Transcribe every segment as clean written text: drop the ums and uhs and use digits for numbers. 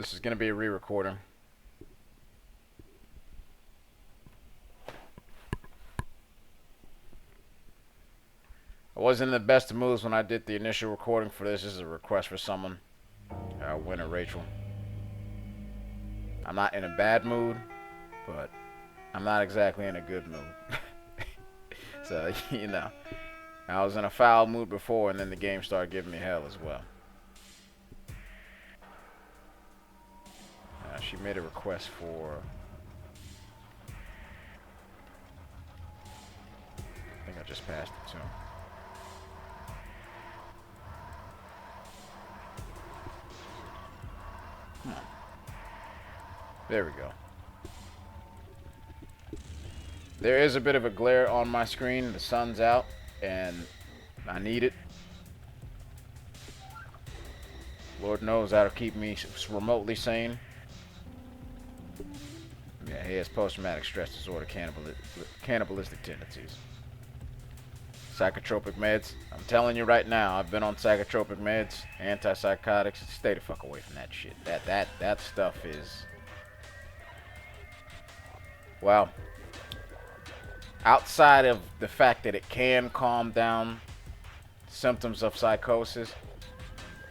This is going to be a re-recording. I wasn't in the best of moods when I did the initial recording for this. This is a request for someone. Winner Rachel. I'm not in a bad mood, but I'm not exactly in a good mood. So, you know. I was in a foul mood before, and then the game started giving me hell as well. She made a request for... I think I just passed it to him. There we go. There is a bit of a glare on my screen. The sun's out, and I need it. Lord knows that'll keep me remotely sane. Yeah, he has post-traumatic stress disorder, cannibalistic tendencies. Psychotropic meds. I'm telling you right now, I've been on psychotropic meds, antipsychotics. Stay the fuck away from that shit. That stuff is... Well, outside of the fact that it can calm down symptoms of psychosis,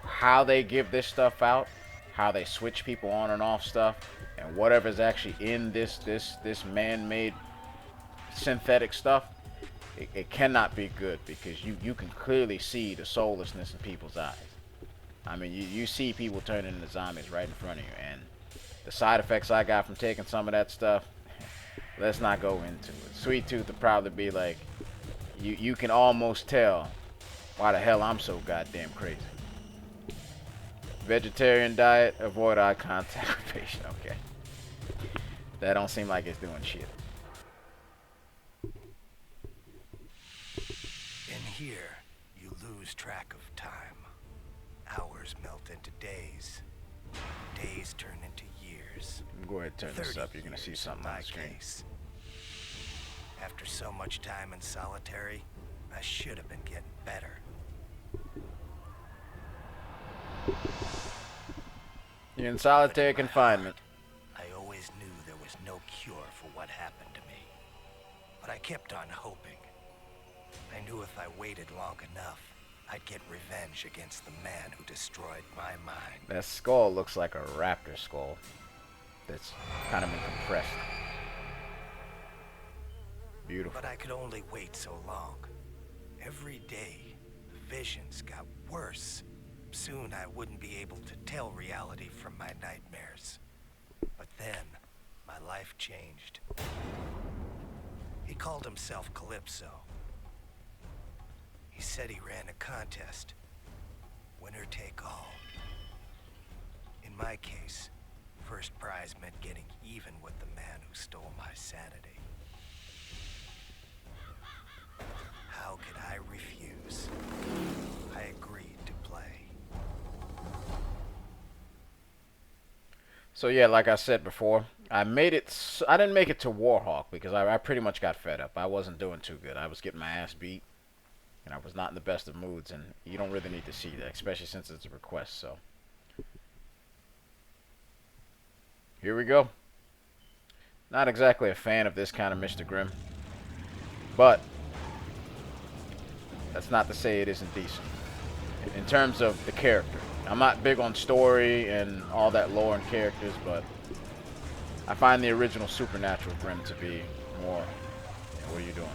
how they give this stuff out, how they switch people on and off stuff, and whatever's actually in this man-made synthetic stuff, it cannot be good, because you can clearly see the soullessness in people's eyes. I mean, you see people turning into zombies right in front of you, and the side effects I got from taking some of that stuff, let's not go into it. Sweet Tooth would probably be like, you can almost tell why the hell I'm so goddamn crazy. Vegetarian diet, avoid eye contact with patient. Okay. That don't seem like it's doing shit. In here, you lose track of time. Hours melt into days. Days turn into years. Go ahead and turn this up. You're going to see something on the screen. Case. After so much time in solitary, I should have been getting better. You're in solitary confinement. I always knew there was no cure for what happened to me. But I kept on hoping. I knew if I waited long enough, I'd get revenge against the man who destroyed my mind. That skull looks like a raptor skull that's kind of been compressed. Beautiful. But I could only wait so long. Every day, the visions got worse. Soon I wouldn't be able to tell reality from my nightmares. But then, my life changed. He called himself Calypso. He said he ran a contest. Winner take all. In my case, first prize meant getting even with the man who stole my sanity. How could I refuse? I agreed to play. So yeah, like I said before, I didn't make it to Warhawk because I pretty much got fed up. I wasn't doing too good. I was getting my ass beat, and I was not in the best of moods, and you don't really need to see that, especially since it's a request. So here we go. Not exactly a fan of this kind of Mr. Grimm, but that's not to say it isn't decent. In terms of the character, I'm not big on story and all that lore and characters, but I find the original Supernatural Grimm to be more... Yeah, what are you doing?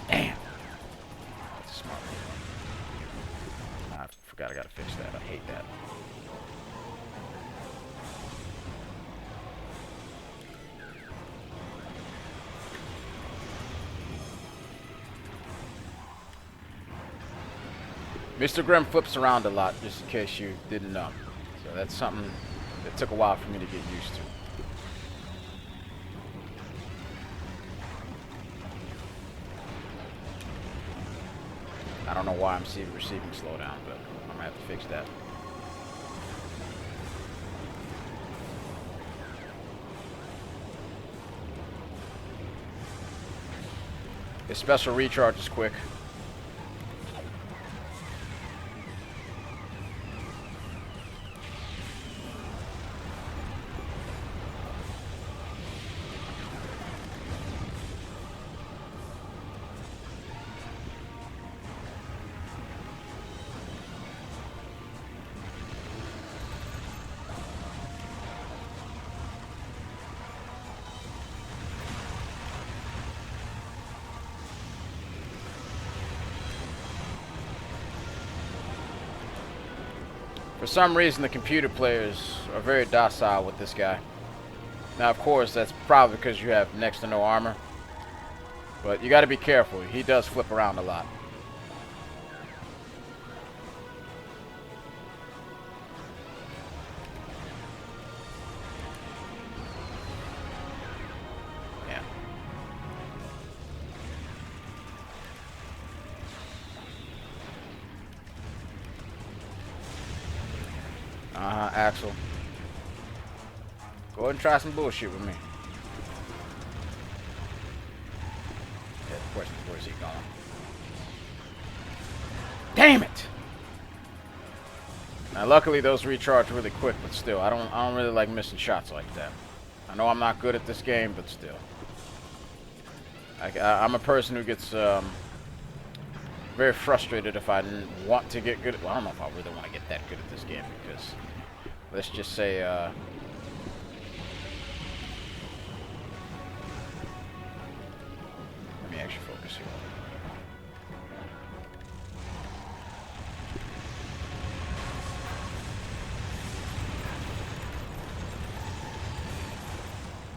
Damn! That's a smart move. I forgot I gotta fix that. I hate that. Mr. Grimm flips around a lot, just in case you didn't know. So that's something that took a while for me to get used to. I don't know why I'm receiving slowdown, but I'm gonna have to fix that. His special recharge is quick. For some reason, the computer players are very docile with this guy. Now, of course, that's probably because you have next to no armor. But you got to be careful. He does flip around a lot. Yeah. Axel. Go ahead and try some bullshit with me. Yeah, the question is, where's he going? Damn it! Now, luckily, those recharge really quick, but still, I don't really like missing shots like that. I know I'm not good at this game, but still, I'm a person who gets very frustrated if I want to get good. Well, I don't know if I really want to get that good at this game because, let's just say, let me actually focus here.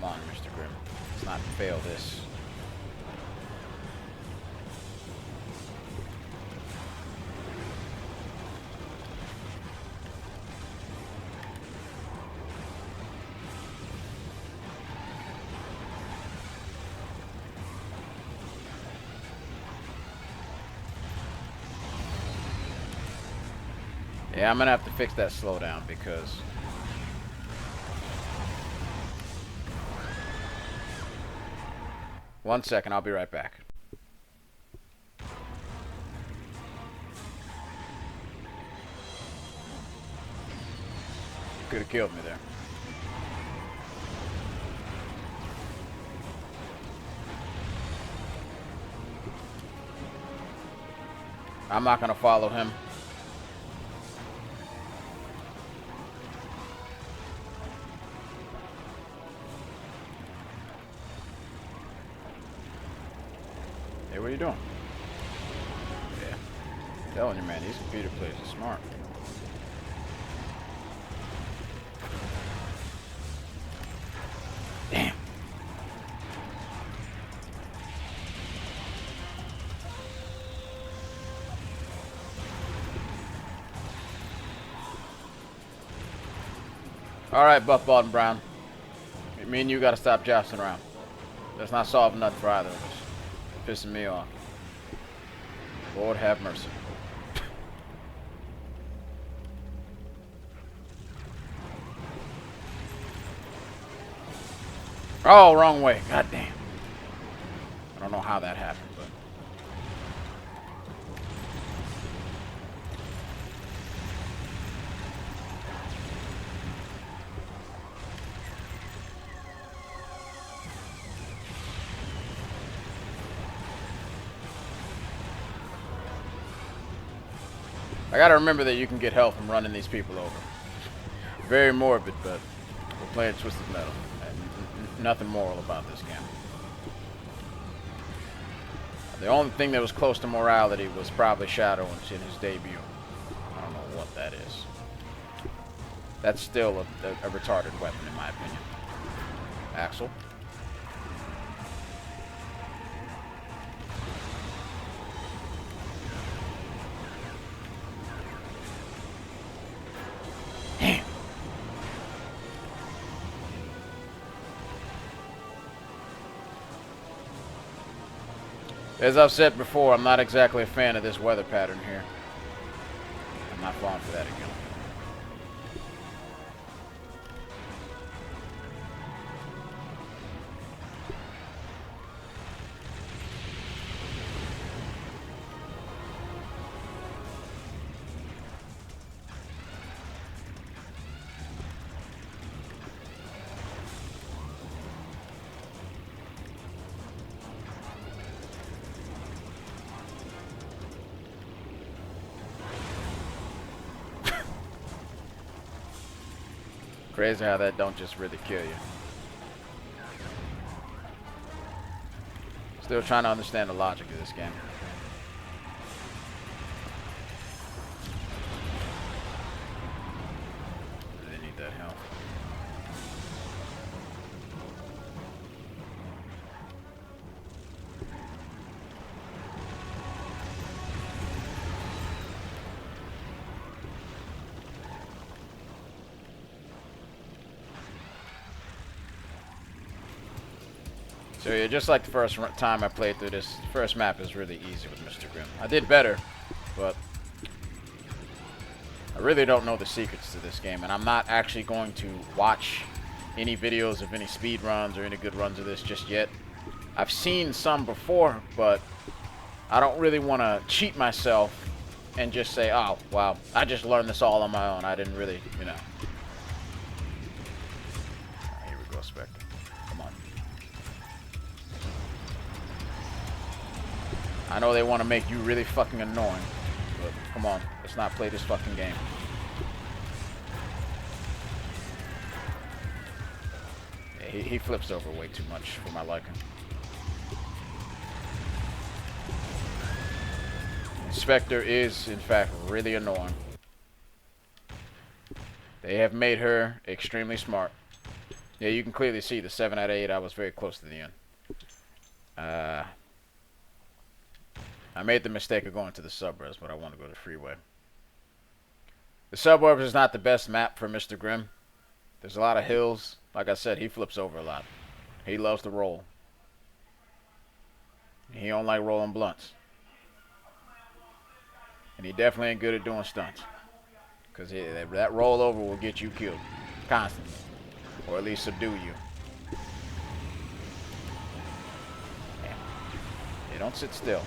Come on, Mr. Grimm. Let's not fail this. Yeah, I'm gonna have to fix that slowdown because one second, I'll be right back. Could have killed me there. I'm not gonna follow him. Hey, what are you doing? Yeah. I'm telling you, man, these computer players are smart. Damn. Alright, Buff Bald and Brown. Me and you gotta stop jousting around. That's not solving nothing for either of us. Pissing me off. Lord have mercy. Oh, wrong way. God damn. I don't know how that happened, but I gotta remember that you can get help from running these people over. Very morbid, but we're playing Twisted Metal. And nothing moral about this game. The only thing that was close to morality was probably Shadow in his debut. I don't know what that is. That's still a retarded weapon, in my opinion. Axel. Damn. As I've said before, I'm not exactly a fan of this weather pattern here. I'm not falling for that again. Crazy how that don't just really kill you. Still trying to understand the logic of this game. So yeah, just like the first time I played through this, first map is really easy with Mr. Grimm. I did better, but I really don't know the secrets to this game, and I'm not actually going to watch any videos of any speed runs or any good runs of this just yet. I've seen some before, but I don't really want to cheat myself and just say, oh, wow, I just learned this all on my own. I didn't really, you know. Here we go, Spectre. Come on. I know they want to make you really fucking annoying, but come on, let's not play this fucking game. Yeah, he flips over way too much for my liking. Spectre is, in fact, really annoying. They have made her extremely smart. Yeah, you can clearly see the 7 out of 8. I was very close to the end. I made the mistake of going to the suburbs, but I want to go to the freeway. The suburbs is not the best map for Mr. Grimm. There's a lot of hills. Like I said, he flips over a lot. He loves to roll. He don't like rolling blunts. And he definitely ain't good at doing stunts. Because that rollover will get you killed. Constantly. Or at least subdue you. Damn. They don't sit still.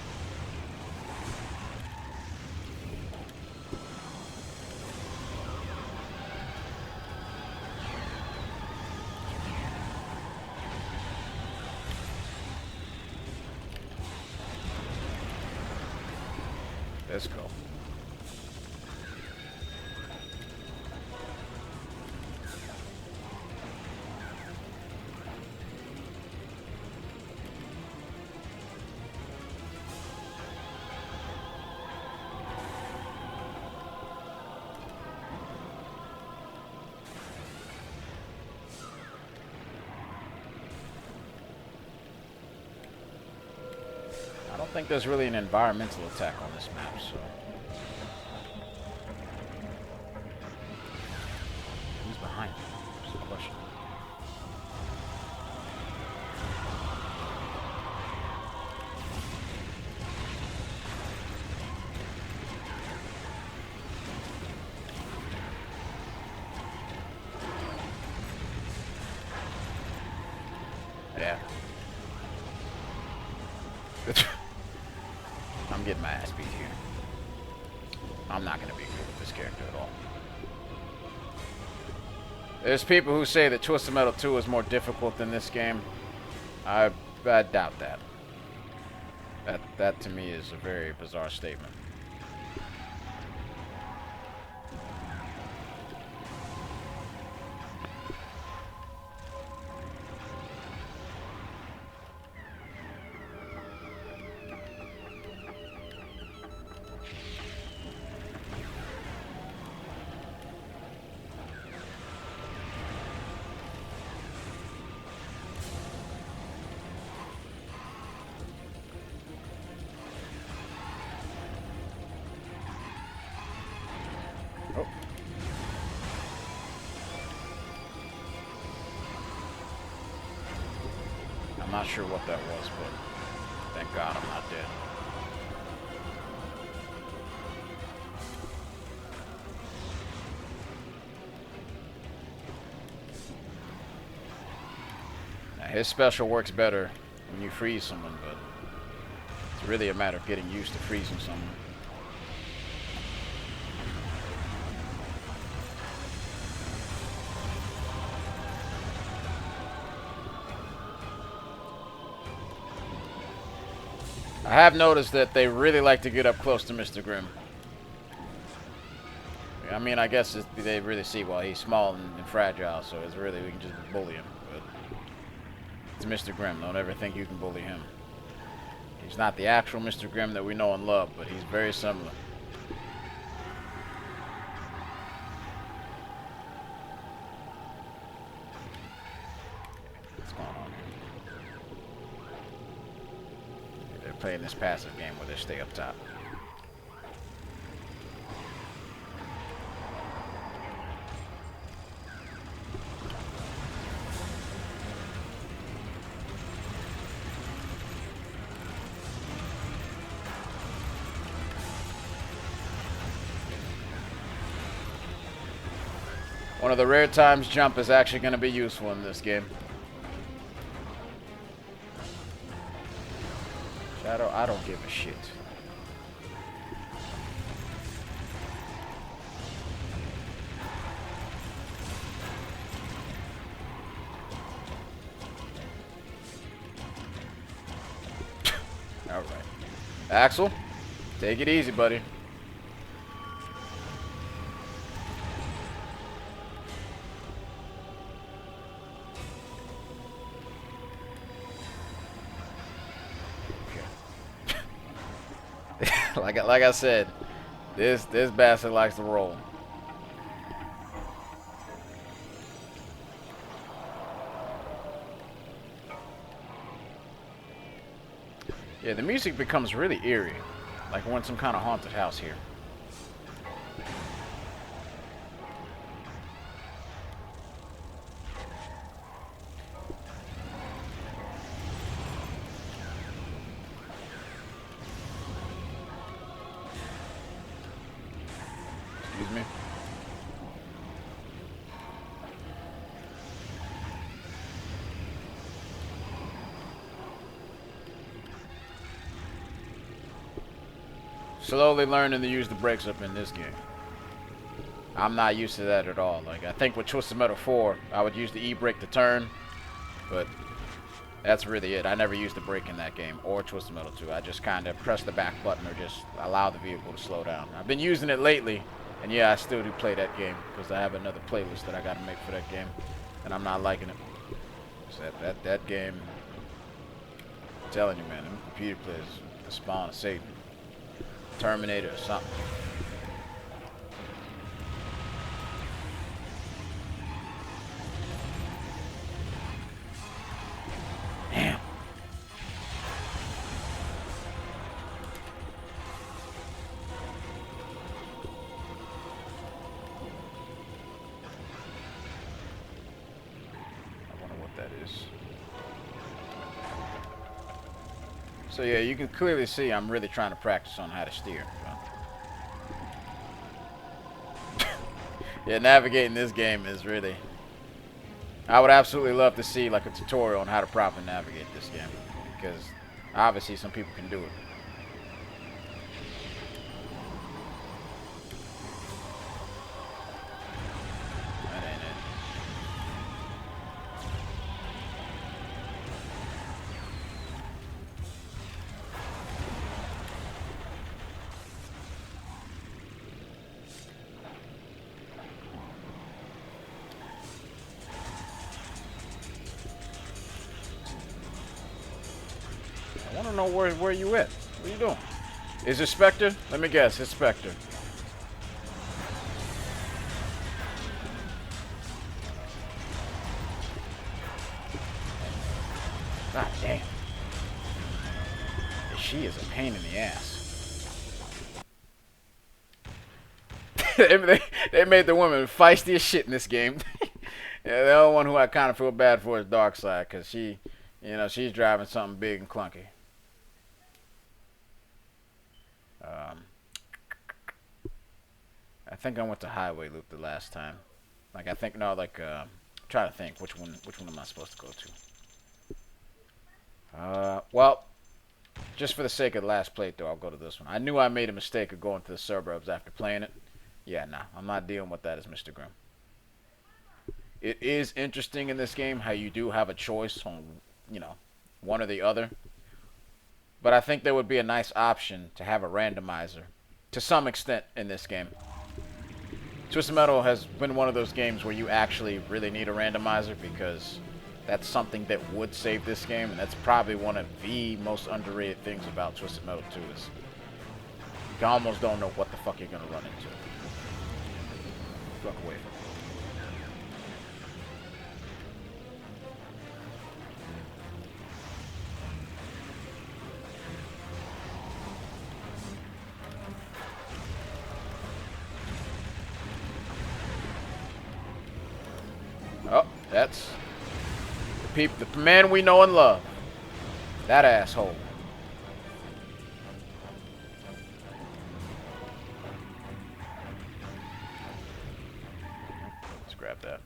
Let's go. I don't think there's really an environmental attack on this map, so. Who's behind me? That's the question. Yeah. I'm getting my ass beat here. I'm not going to be good with this character at all. There's people who say that Twisted Metal 2 is more difficult than this game. I doubt that. That to me is a very bizarre statement. Oh. I'm not sure what that was, but thank God I'm not dead. Now, his special works better when you freeze someone, but it's really a matter of getting used to freezing someone. I have noticed that they really like to get up close to Mr. Grimm. I mean, I guess they really see, well, he's small and fragile, so it's really, we can just bully him. But it's Mr. Grimm. Don't ever think you can bully him. He's not the actual Mr. Grimm that we know and love, but he's very similar. What's going on here? They're playing this passive game where they stay up top. One of the rare times jump is actually going to be useful in this game. Shadow, I don't give a shit. All right. Axel, take it easy, buddy. Like I said, this bastard likes to roll. Yeah, the music becomes really eerie, like we're in some kind of haunted house here. Excuse me. Slowly learning to use the brakes up in this game. I'm not used to that at all. Like, I think with Twisted Metal 4, I would use the E-brake to turn, but that's really it. I never used the brake in that game, or Twisted Metal 2. I just kind of press the back button or just allow the vehicle to slow down. I've been using it lately, and yeah, I still do play that game, because I have another playlist that I got to make for that game, and I'm not liking it. So that game, I'm telling you, man, them computer players, the spawn of Satan. Terminator or something. Damn. I wonder what that is. So yeah, you can clearly see I'm really trying to practice on how to steer. Yeah, navigating this game is really... I would absolutely love to see like a tutorial on how to properly navigate this game, because obviously some people can do it. That ain't it. I want to know where you at. What are you doing? Is it Spectre? Let me guess. It's Spectre. God damn. She is a pain in the ass. they made the woman feisty as shit in this game. Yeah, the only one who I kind of feel bad for is Darkseid, because she, you know, she's driving something big and clunky. I think I went to Highway Loop the last time. Like, I think, no, like, trying to think which one am I supposed to go to. Well, just for the sake of the last playthrough, I'll go to this one. I knew I made a mistake of going to the suburbs after playing it. Yeah, nah, I'm not dealing with that as Mr. Grimm. It is interesting in this game how you do have a choice on, you know, one or the other. But I think there would be a nice option to have a randomizer to some extent in this game. Twisted Metal has been one of those games where you actually really need a randomizer, because that's something that would save this game, and that's probably one of the most underrated things about Twisted Metal 2 is you almost don't know what the fuck you're gonna run into. Fuck away from it. Oh, that's the man we know and love. That asshole. Let's grab grab that.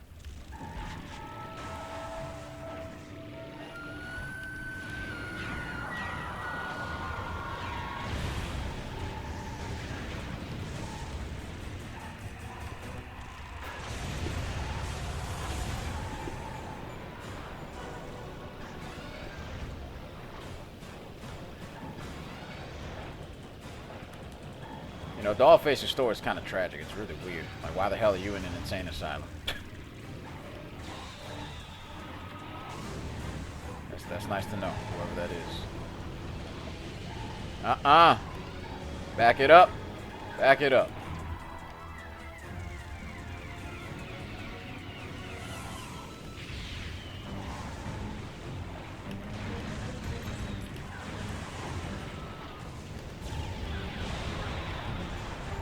You know, Dollface's store is kind of tragic. It's really weird. Like, why the hell are you in an insane asylum? That's nice to know, whoever that is. Back it up. Back it up.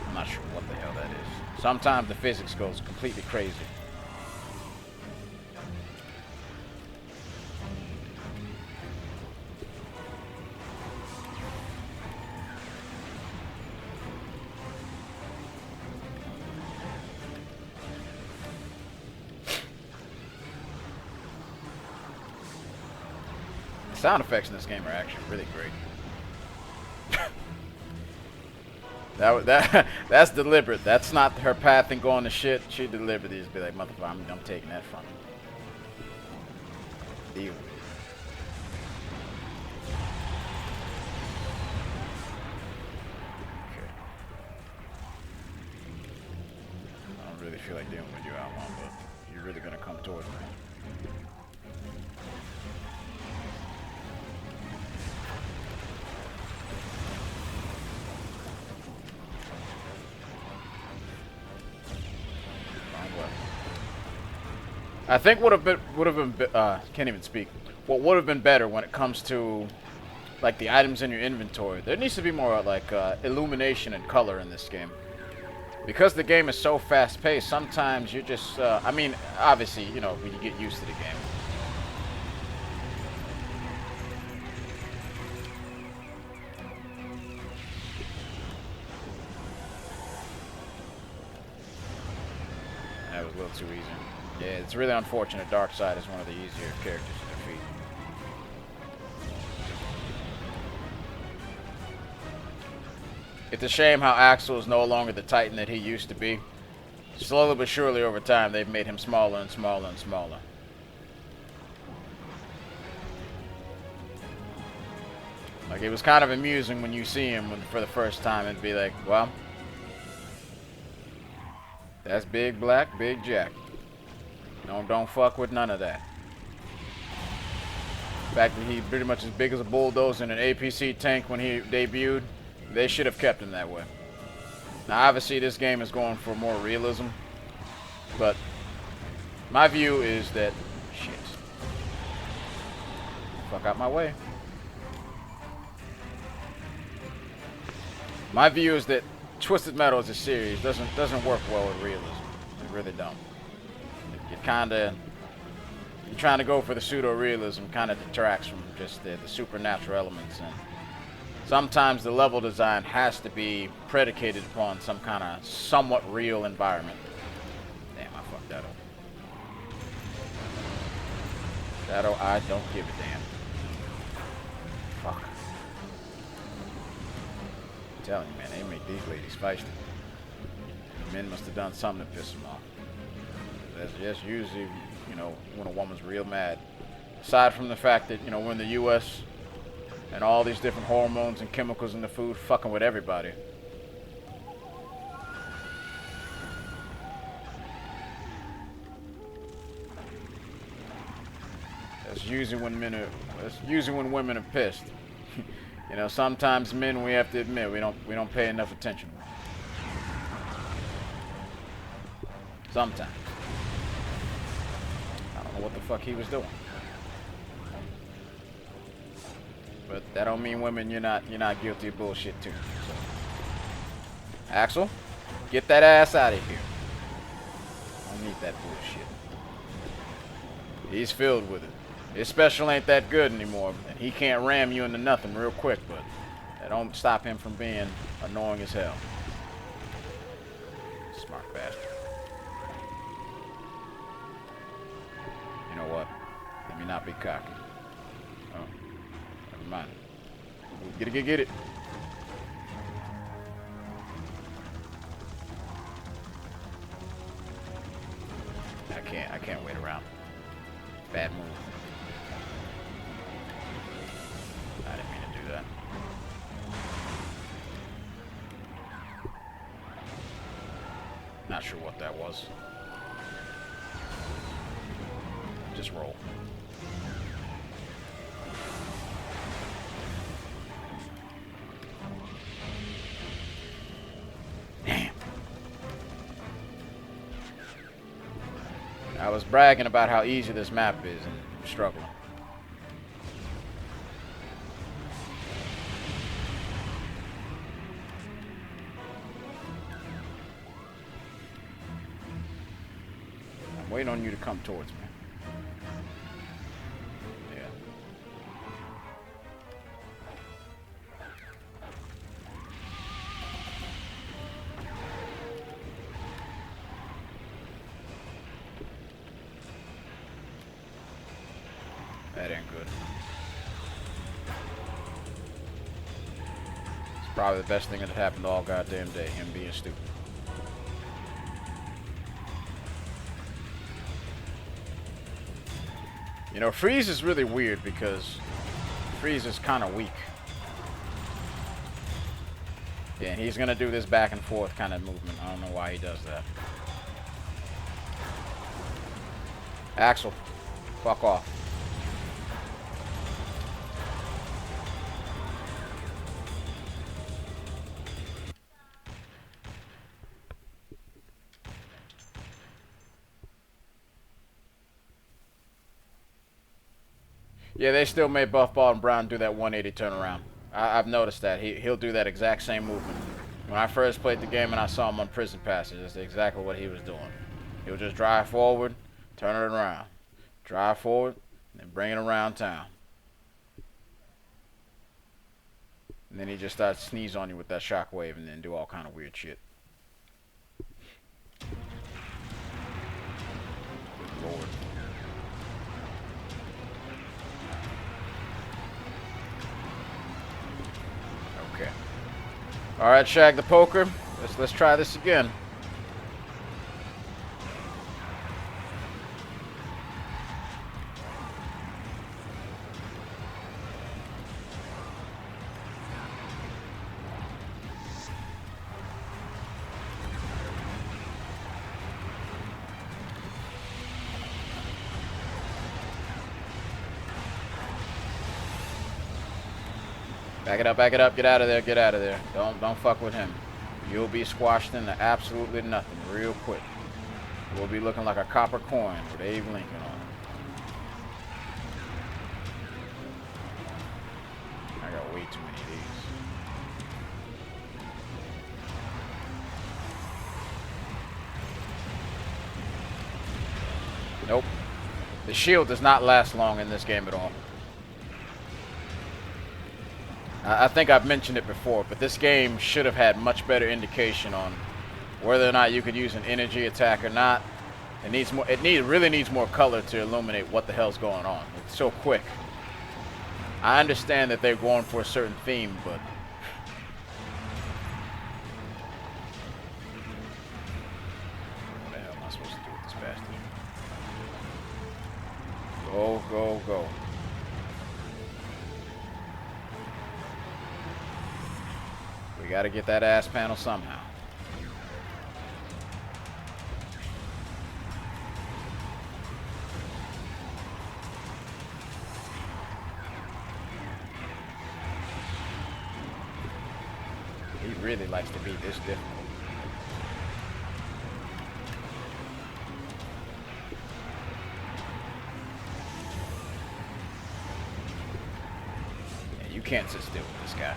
I'm not sure what the hell that is. Sometimes the physics goes completely crazy. Sound effects in this game are actually really great. That's deliberate. That's not her pathing going to shit. She deliberately just be like, motherfucker, I'm taking that from you. Deal with it. Okay. I don't really feel like dealing with you, Almon, but you're really gonna come towards me. I think would have been can't even speak. What would have been better when it comes to like the items in your inventory? There needs to be more like illumination and color in this game. Because the game is so fast-paced, sometimes you just I mean, obviously, you know, when you get used to the game. That was a little too easy. Yeah, it's really unfortunate. Darkseid is one of the easier characters to defeat. It's a shame how Axel is no longer the Titan that he used to be. Slowly but surely over time, they've made him smaller and smaller and smaller. Like, it was kind of amusing when you see him for the first time and be like, well, that's Big Black, Big Jack. Don't fuck with none of that. The fact that he pretty much as big as a bulldozer in an APC tank when he debuted, they should have kept him that way. Now obviously this game is going for more realism, but my view is that shit. Fuck out my way. My view is that Twisted Metal as a series doesn't work well with realism. It really don't. It kinda, you're trying to go for the pseudo-realism, kind of detracts from just the supernatural elements, and sometimes the level design has to be predicated upon some kind of somewhat real environment. Damn, I fucked that up. Shadow, I don't give a damn. Fuck. I'm telling you, man, they make these ladies feisty. Men must have done something to piss them off. That's usually, you know, when a woman's real mad. Aside from the fact that, you know, we're in the U.S. and all these different hormones and chemicals in the food fucking with everybody. That's usually when women are pissed. You know, sometimes men, we have to admit, we don't pay enough attention. Sometimes. I don't know what the fuck he was doing. But that don't mean women you're not guilty of bullshit too. So. Axel, get that ass out of here. I don't need that bullshit. He's filled with it. His special ain't that good anymore, and he can't ram you into nothing real quick, but that don't stop him from being annoying as hell. Smart bastard. not be cocky. Oh, never mind. Get it. I can't wait around. Bad move. I didn't mean to do that. Not sure what that was. Just roll. Damn. I was bragging about how easy this map is and I'm struggling. I'm waiting on you to come towards me. Yeah. That ain't good. It's probably the best thing that happened all goddamn day, him being stupid. You know, Freeze is really weird because Freeze is kind of weak. Yeah, he's going to do this back and forth kind of movement. I don't know why he does that. Axel, fuck off. Yeah, they still made Buff Ball and Brown do that 180 turnaround. I've noticed that. He'll do that exact same movement. When I first played the game and I saw him on Prison Passage, that's exactly what he was doing. He'll just drive forward, turn it around. Drive forward, and bring it around town. And then he just starts to sneeze on you with that shockwave and then do all kind of weird shit. Good Lord. Okay. All right, Shag the Poker. Let's try this again. Back it up, get out of there. Don't fuck with him. You'll be squashed into absolutely nothing real quick. We'll be looking like a copper coin with Abe Lincoln on it. I got way too many of these. Nope. The shield does not last long in this game at all. I think I've mentioned it before, but this game should have had much better indication on whether or not you could use an energy attack or not. It needs more. Really needs more color to illuminate what the hell's going on. It's so quick. I understand that they're going for a certain theme, but what the hell am I supposed to do with this bastard? Go. We gotta get that ass panel somehow. He really likes to be this difficult. Yeah, you can't sit still with this guy.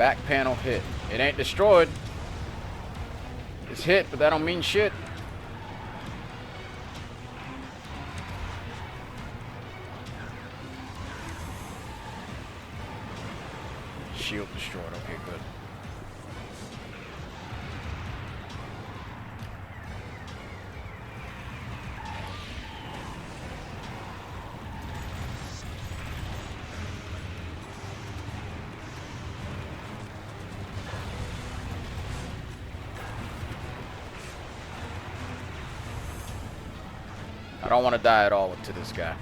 Back panel hit. It ain't destroyed. It's hit, but that don't mean shit. Shield destroyed. Okay, good. I don't want to die at all to this guy,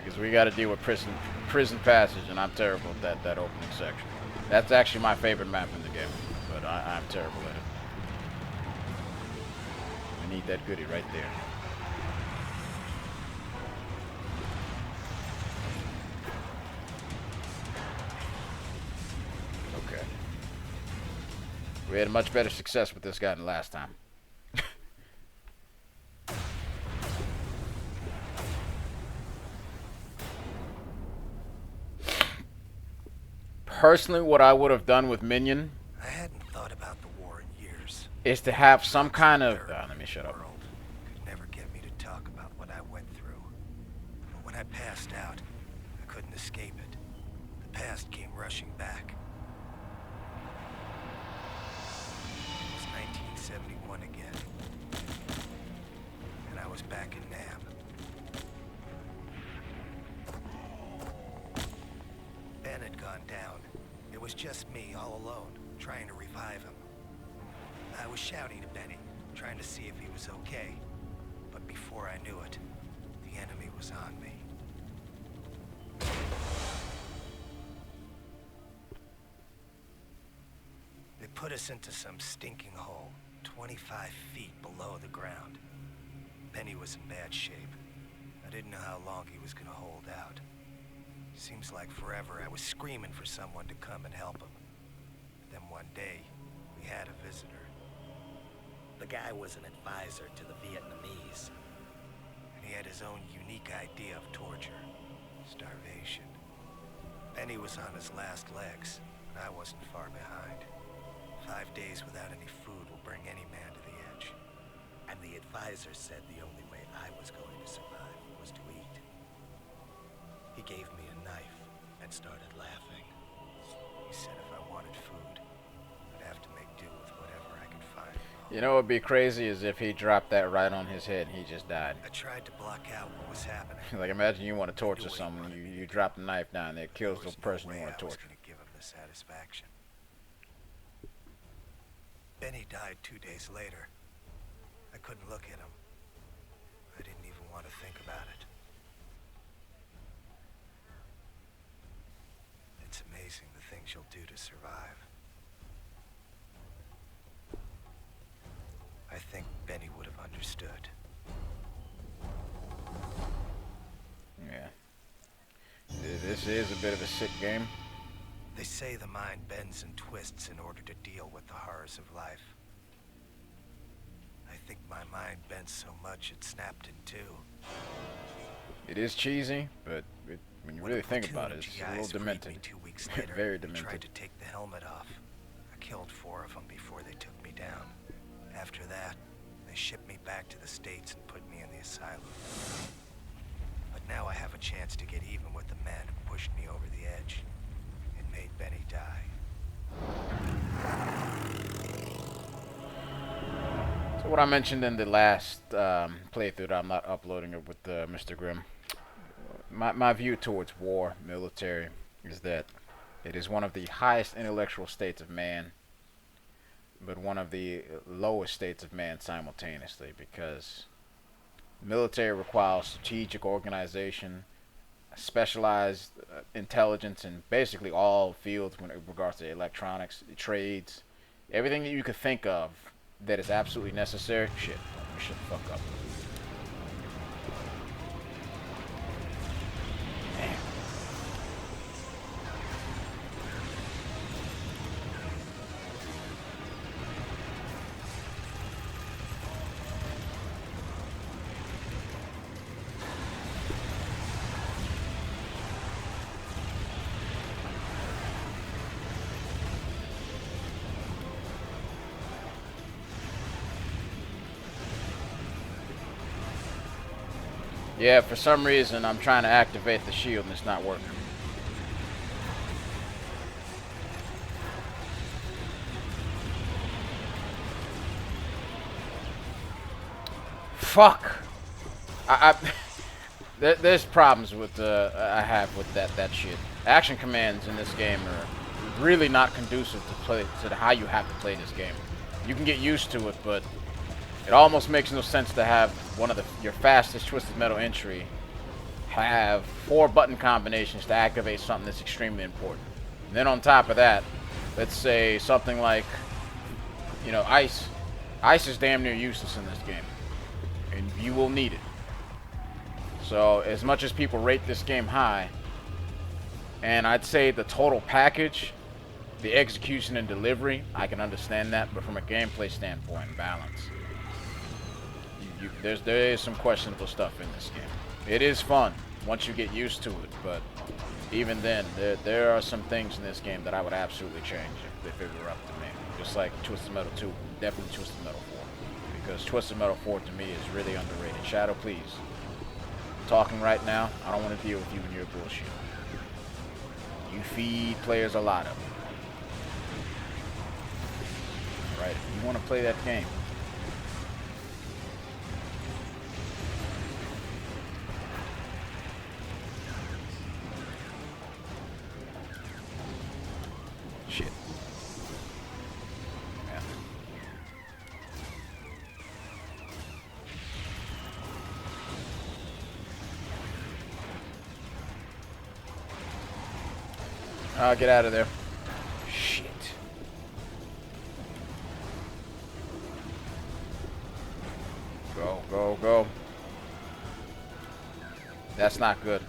because we got to deal with prison passage, and I'm terrible at that opening section. That's actually my favorite map in the game, but I'm terrible at it. I need that goodie right there. Okay. We had much better success with this guy than last time. Personally, what I would have done with Minion, I hadn't thought about the war in years. is to have some kind of... let me shut up. Could never get me to talk about what I went through. But when I passed out, I couldn't escape it. The past came rushing back. It was 1971 again. And I was back in Nam. Ben had gone down. It was just me, all alone, trying to revive him. I was shouting to Benny, trying to see if he was okay. But before I knew it, the enemy was on me. They put us into some stinking hole, 25 feet below the ground. Benny was in bad shape. I didn't know how long he was gonna hold out. Seems like forever I was screaming for someone to come and help him. Then one day, we had a visitor. The guy was an advisor to the Vietnamese. And he had his own unique idea of torture. Starvation. Benny was on his last legs, and I wasn't far behind. 5 days without any food will bring any man to the edge. And the advisor said the only way I was going to survive was to eat. He gave me a knife and started laughing. He said if I wanted food, I'd have to make do with whatever I could find. You know what would be crazy is if he dropped that right on his head and he just died. I tried to block out what was happening. Like, imagine you want to torture someone, you drop the knife down and it kills the person you want to torture. I was gonna give him the satisfaction. Benny died 2 days later. I couldn't look at him. I didn't even want to think about it. It's amazing the things you'll do to survive. I think Benny would have understood. Yeah. This is a bit of a sick game. They say the mind bends and twists in order to deal with the horrors of life. I think my mind bent so much it snapped in two. It is cheesy, but when you really think about it, it's a little demented. 2 weeks later, Very they tried demented. to take the helmet off. I killed 4 of them before they took me down. After that, they shipped me back to the States and put me in the asylum. But now I have a chance to get even with the man who pushed me over the edge and made Benny die. So what I mentioned in the last playthrough that I'm not uploading it with Mr. Grimm, my view towards war, military, is that it is one of the highest intellectual states of man, but one of the lowest states of man simultaneously, because military requires strategic organization, specialized intelligence in basically all fields when it regards to electronics, trades, everything that you could think of that is absolutely necessary. Shit, let me shut the fuck up. Man. Yeah, for some reason I'm trying to activate the shield and it's not working. Fuck. There's problems with I have with that shit. Action commands in this game are really not conducive to how you have to play this game. You can get used to it, but it almost makes no sense to have one of your fastest Twisted Metal entry have 4 button combinations to activate something that's extremely important. And then on top of that, let's say something like, you know, ice. Ice is damn near useless in this game, and you will need it. So as much as people rate this game high, and I'd say the total package, the execution and delivery, I can understand that, but from a gameplay standpoint and balance, there is some questionable stuff in this game. It is fun once you get used to it, but even then, there are some things in this game that I would absolutely change if it were up to me. Just like Twisted Metal 2, definitely Twisted Metal 4, because Twisted Metal 4 to me is really underrated. Shadow, please. Talking right now, I don't want to deal with you and your bullshit. You feed players a lot of it. Alright, if you want to play that game, shit. Get out of there. Shit. Go, go, go. That's not good.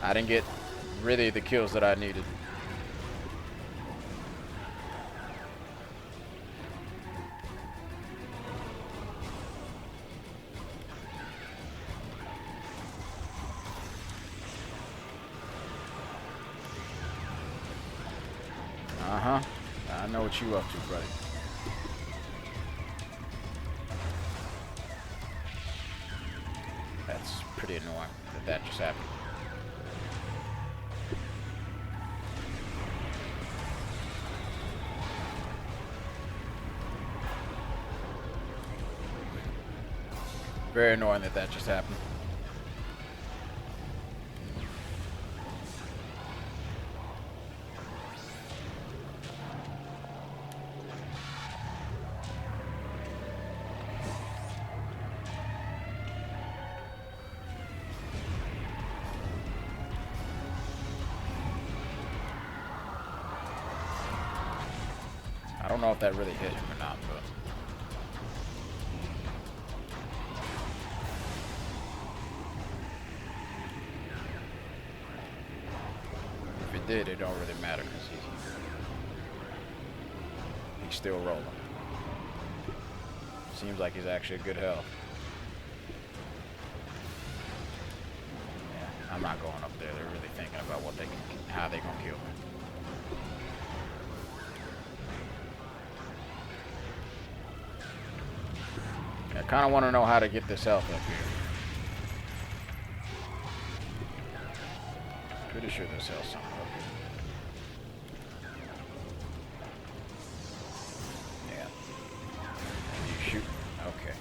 I didn't get really the kills that I needed. Uh-huh. I know what you up to, buddy. That's pretty annoying that just happened. Very annoying that just happened. I don't know if that really hit him or not, but if it did, it don't really matter because he's still rolling. Seems like he's actually good health. Yeah, I'm not going up there. They're really thinking about what how they gonna kill me. I kind of want to know how to get this health up here. Pretty sure there's health somewhere up here. Yeah. You shoot. Okay.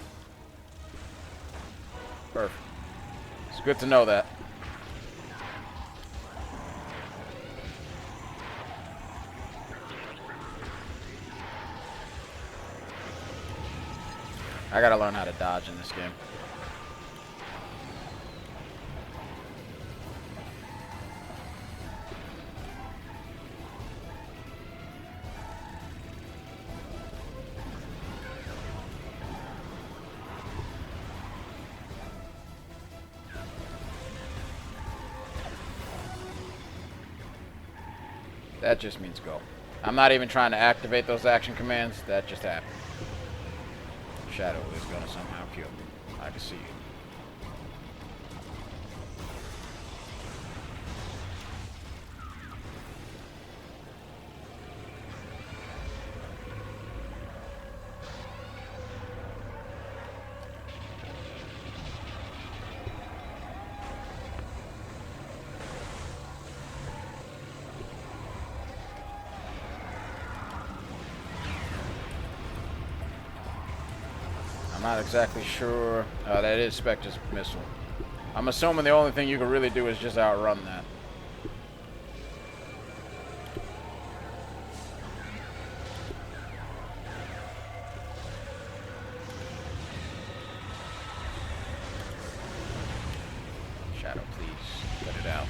Perfect. It's good to know that. I gotta learn how to dodge in this game. That just means go. I'm not even trying to activate those action commands. That just happened. Shadow is gonna somehow kill me. I can see it. I'm not exactly sure. That is Spectre's missile. I'm assuming the only thing you can really do is just outrun that. Shadow, please. Cut it out.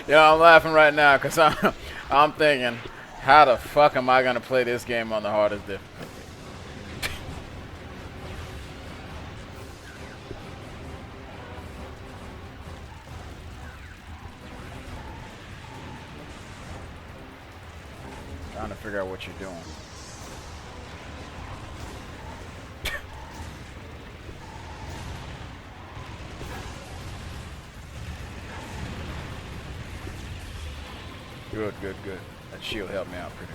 Yeah, I'm laughing right now because I'm thinking, how the fuck am I gonna play this game on the hardest difficulty? Trying to figure out what you're doing. Good, good, good. That shield helped me out pretty.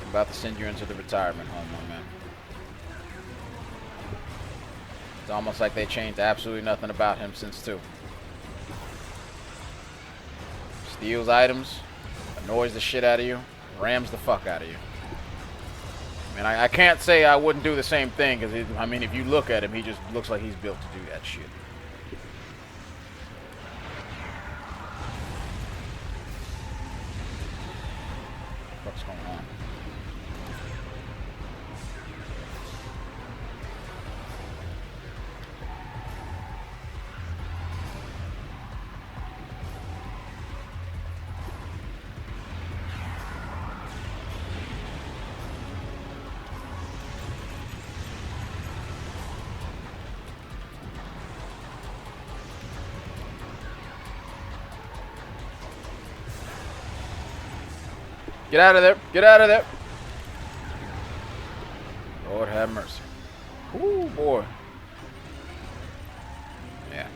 I'm about to send you into the retirement home, my man. It's almost like they changed absolutely nothing about him since 2. Steals items, annoys the shit out of you, rams the fuck out of you. I mean, I can't say I wouldn't do the same thing, because, I mean, if you look at him, he just looks like he's built to do that shit. What's going on? Get out of there. Get out of there. Lord have mercy. Ooh, boy. Yeah.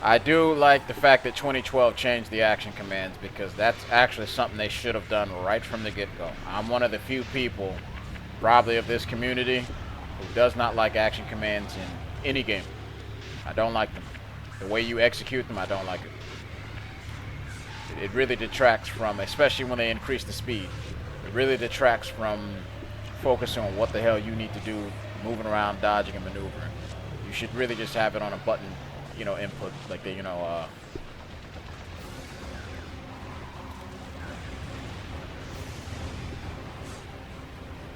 I do like the fact that 2012 changed the action commands, because that's actually something they should have done right from the get-go. I'm one of the few people, probably of this community, who does not like action commands in any game. I don't like them. The way you execute them, I don't like it. It really detracts from, especially when they increase the speed, it really detracts from focusing on what the hell you need to do, moving around, dodging, and maneuvering. You should really just have it on a button, you know, input, like the, you know,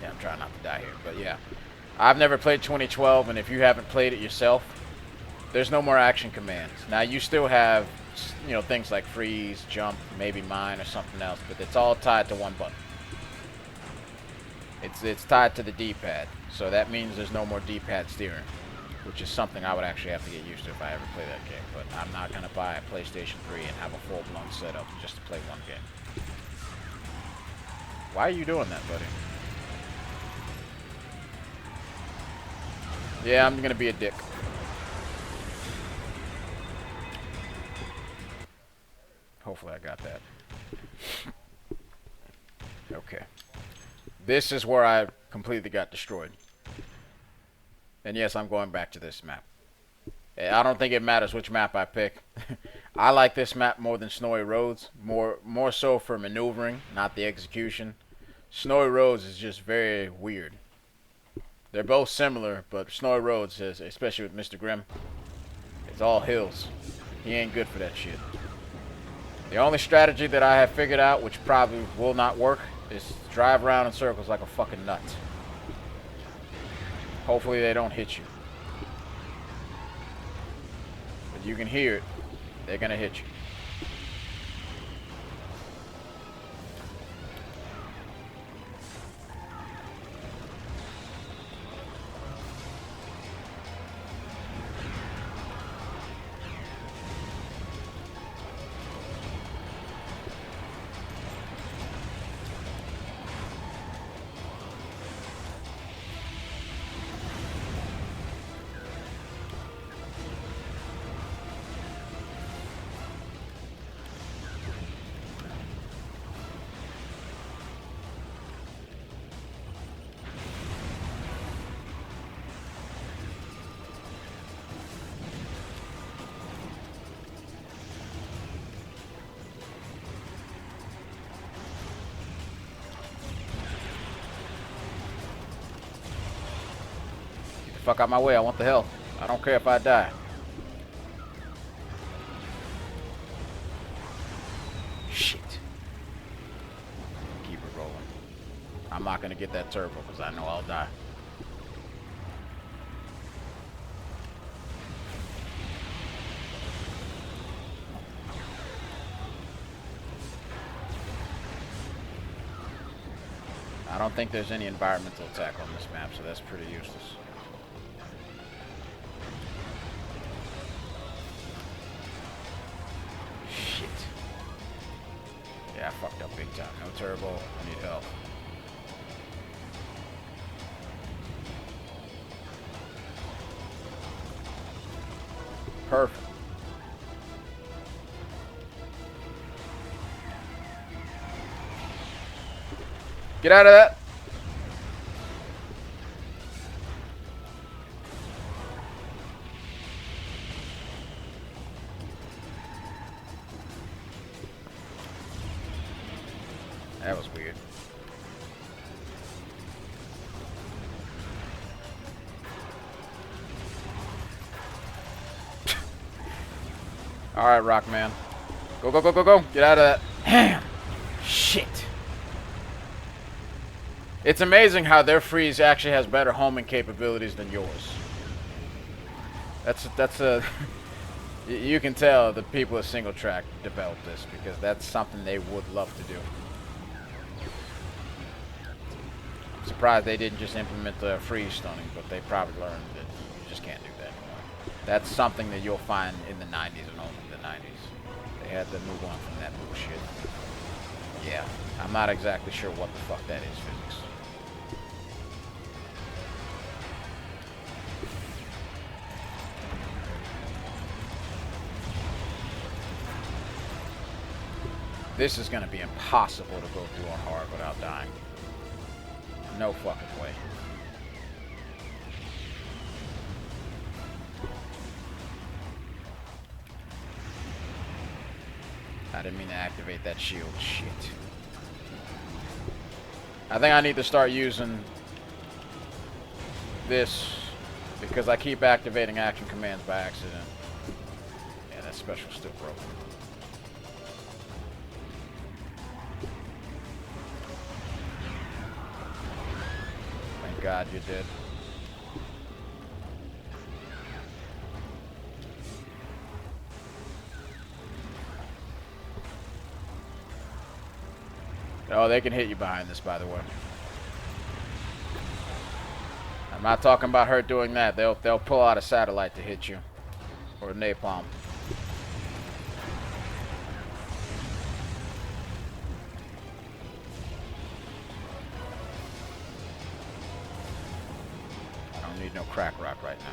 yeah, I'm trying not to die here, but yeah. I've never played 2012, and if you haven't played it yourself, there's no more action commands. Now, you still have, you know, things like freeze, jump, maybe mine or something else, but it's all tied to one button. It's tied to the D-pad, so that means there's no more D-pad steering, which is something I would actually have to get used to if I ever play that game. But I'm not gonna buy a PlayStation 3 and have a full-blown setup just to play one game. Why are you doing that, buddy? Yeah, I'm gonna be a dick. Hopefully I got that. Okay. This is where I completely got destroyed. And yes, I'm going back to this map. I don't think it matters which map I pick. I like this map more than Snowy Roads. More so for maneuvering, not the execution. Snowy Roads is just very weird. They're both similar, but Snowy Roads is, especially with Mr. Grimm, it's all hills. He ain't good for that shit. The only strategy that I have figured out, which probably will not work, is drive around in circles like a fucking nut. Hopefully they don't hit you. But you can hear it. They're gonna hit you. Fuck out my way, I want the health. I don't care if I die. Shit. Keep it rolling. I'm not gonna get that turbo because I know I'll die. I don't think there's any environmental attack on this map, so that's pretty useless. Shit. Yeah, I fucked up big time. No turbo. I need help. Perfect. Get out of that. That was weird. All right, Rockman. Go, go, go, go, go. Get out of that. Damn. Shit. It's amazing how their freeze actually has better homing capabilities than yours. That's a... You can tell the people at Single Track developed this because that's something they would love to do. I'm surprised they didn't just implement the freeze stunning, but they probably learned that you just can't do that anymore. That's something that you'll find in the 90s and only the 90s. They had to move on from that bullshit. Yeah, I'm not exactly sure what the fuck that is, physics. This is going to be impossible to go through on hard without dying. No fucking way. I didn't mean to activate that shield. Shit. I think I need to start using this because I keep activating action commands by accident. Yeah, that special's still broken. God, you did. Oh, they can hit you behind this, by the way. I'm not talking about her doing that. They'll pull out a satellite to hit you, or a napalm. Need no crack rock right now.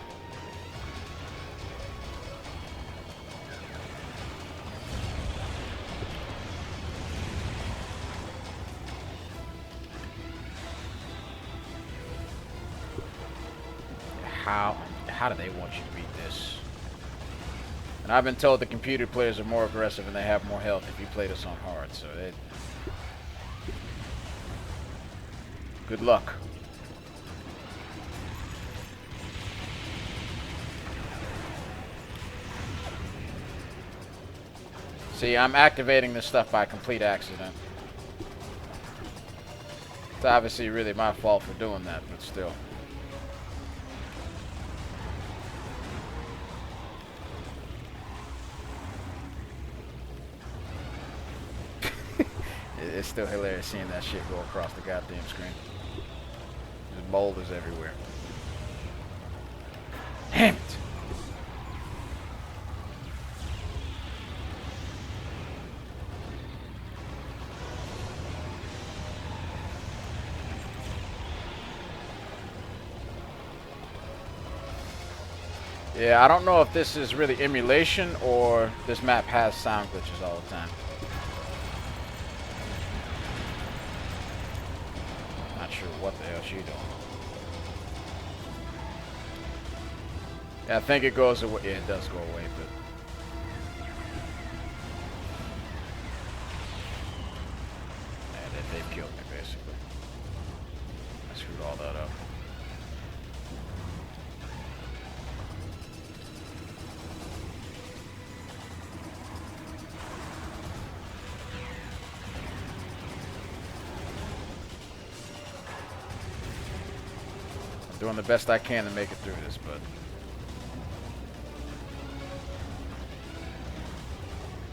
How do they want you to beat this? And I've been told the computer players are more aggressive and they have more health if you play this on hard, so good luck. See, I'm activating this stuff by complete accident. It's obviously really my fault for doing that, but still. It's still hilarious seeing that shit go across the goddamn screen. There's boulders everywhere. Damn it! Yeah, I don't know if this is really emulation or this map has sound glitches all the time. Not sure what the hell she's doing. Yeah, I think it goes away. Yeah, it does go away, but yeah, they've killed me basically. I screwed all that up. Doing the best I can to make it through this, but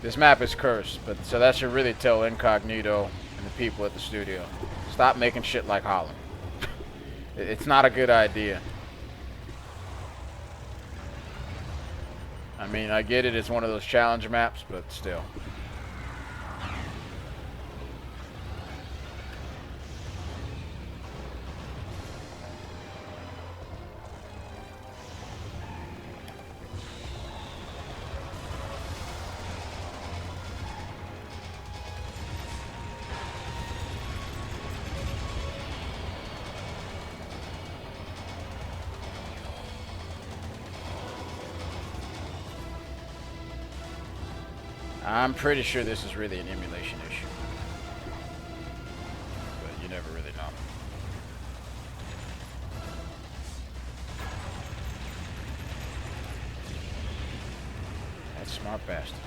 this map is cursed. But so that should really tell Incognito and the people at the studio, stop making shit like Holland. It's not a good idea. I mean, I get it, it's one of those challenge maps, but still. I'm pretty sure this is really an emulation issue. But you never really know. That smart bastard.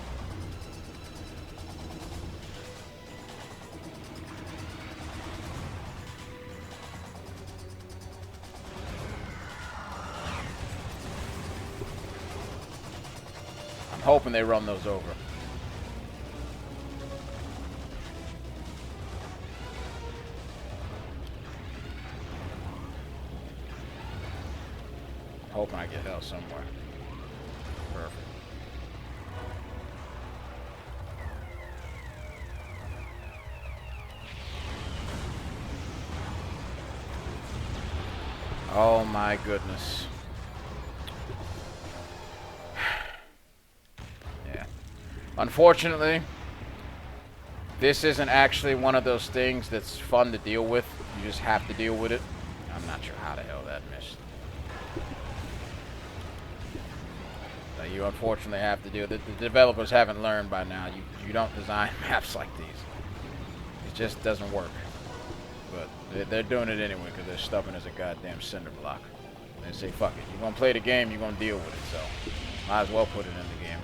I'm hoping they run those over. Hoping I get hell somewhere. Perfect. Oh my goodness. Yeah. Unfortunately, this isn't actually one of those things that's fun to deal with. You just have to deal with it. I'm not sure how the hell that missed. You unfortunately have to do it. The developers haven't learned by now. You don't design maps like these. It just doesn't work. But they're doing it anyway because they're stubborn as a goddamn cinder block. They say, fuck it. You're going to play the game, you're going to deal with it. So might as well put it in the game.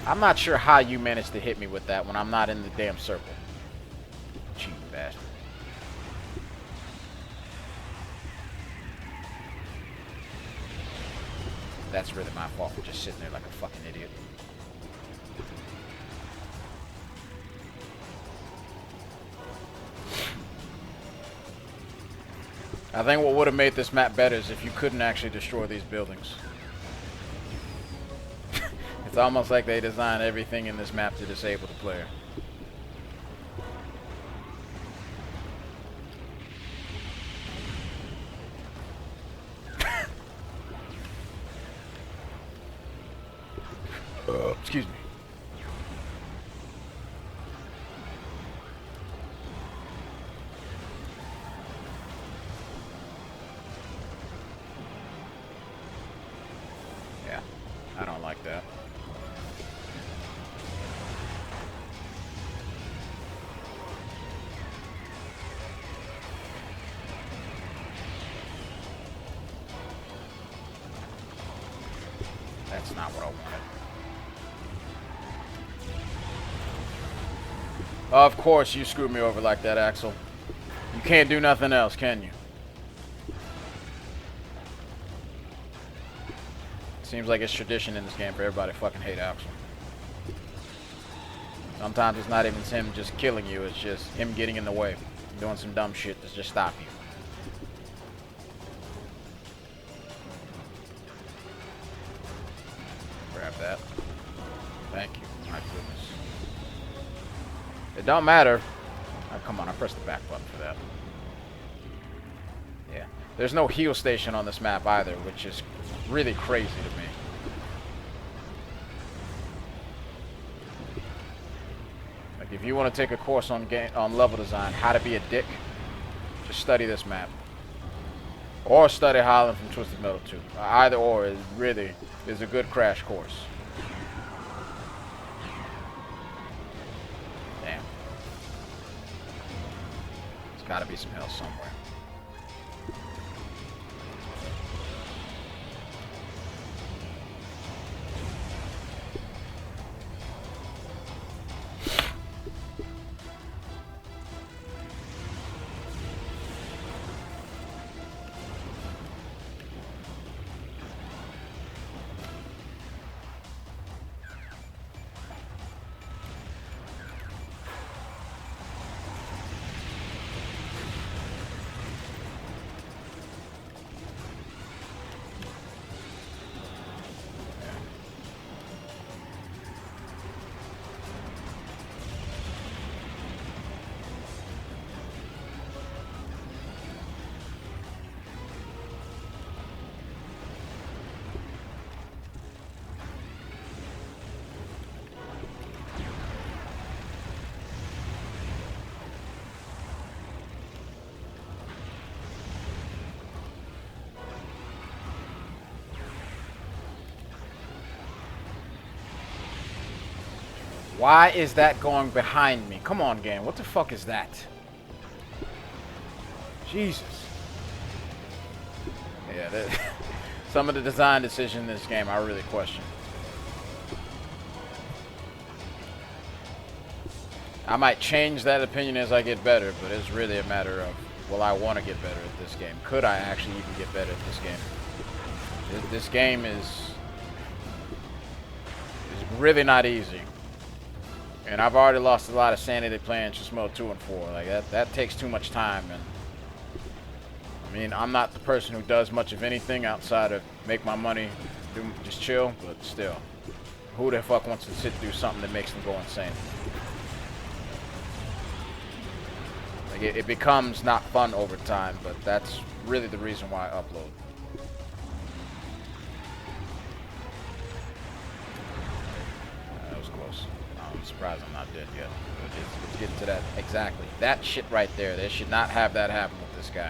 I'm not sure how you managed to hit me with that when I'm not in the damn circle. Cheating bastard. That's really my fault for just sitting there like a fucking idiot. I think what would have made this map better is if you couldn't actually destroy these buildings. It's almost like they designed everything in this map to disable the player. Excuse me. Yeah, I don't like that. That's not what I wanted. Of course you screwed me over like that, Axel. You can't do nothing else, can you? Seems like it's tradition in this game for everybody to fucking hate Axel. Sometimes it's not even him just killing you, it's just him getting in the way. Doing some dumb shit to just stop you. Grab that. Thank you. My goodness. It don't matter. Oh, come on, I pressed the back button for that. Yeah. There's no heal station on this map either, which is really crazy to me. Like, if you want to take a course on level design, how to be a dick, just study this map. Or study Holland from Twisted Metal 2. Either or is really is a good crash course. Damn. There's got to be some hell somewhere. Why is that going behind me? Come on, game. What the fuck is that? Jesus. Yeah, some of the design decisions in this game I really question. I might change that opinion as I get better, but it's really a matter of, will I want to get better at this game? Could I actually even get better at this game? This game is really not easy. And I've already lost a lot of sanity playing just mode 2 and 4. Like that takes too much time. And I mean, I'm not the person who does much of anything outside of make my money, just chill. But still, who the fuck wants to sit through something that makes them go insane? Like it becomes not fun over time. But that's really the reason why I upload. Surprised I'm not dead yet. Let's get to that. Exactly. That shit right there. They should not have that happen with this guy.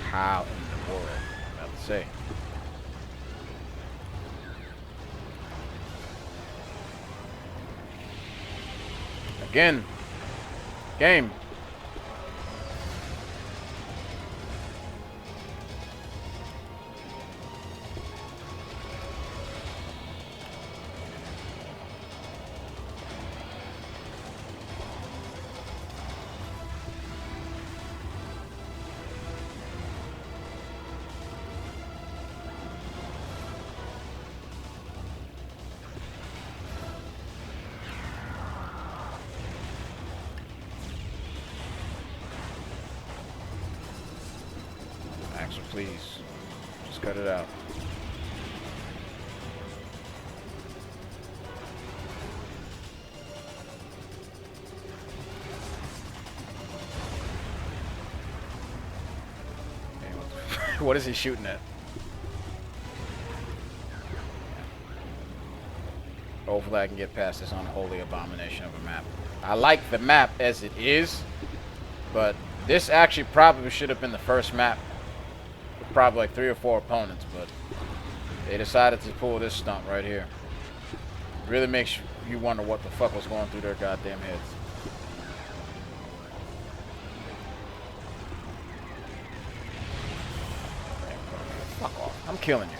How in the world? I'm about to say. Again. Game. Axel, please. Just cut it out. What is he shooting at? Hopefully I can get past this unholy abomination of a map. I like the map as it is, but this actually probably should have been the first map. With probably like 3 or 4 opponents, but they decided to pull this stunt right here. Really makes you wonder what the fuck was going through their goddamn heads. Fuck off. I'm killing you.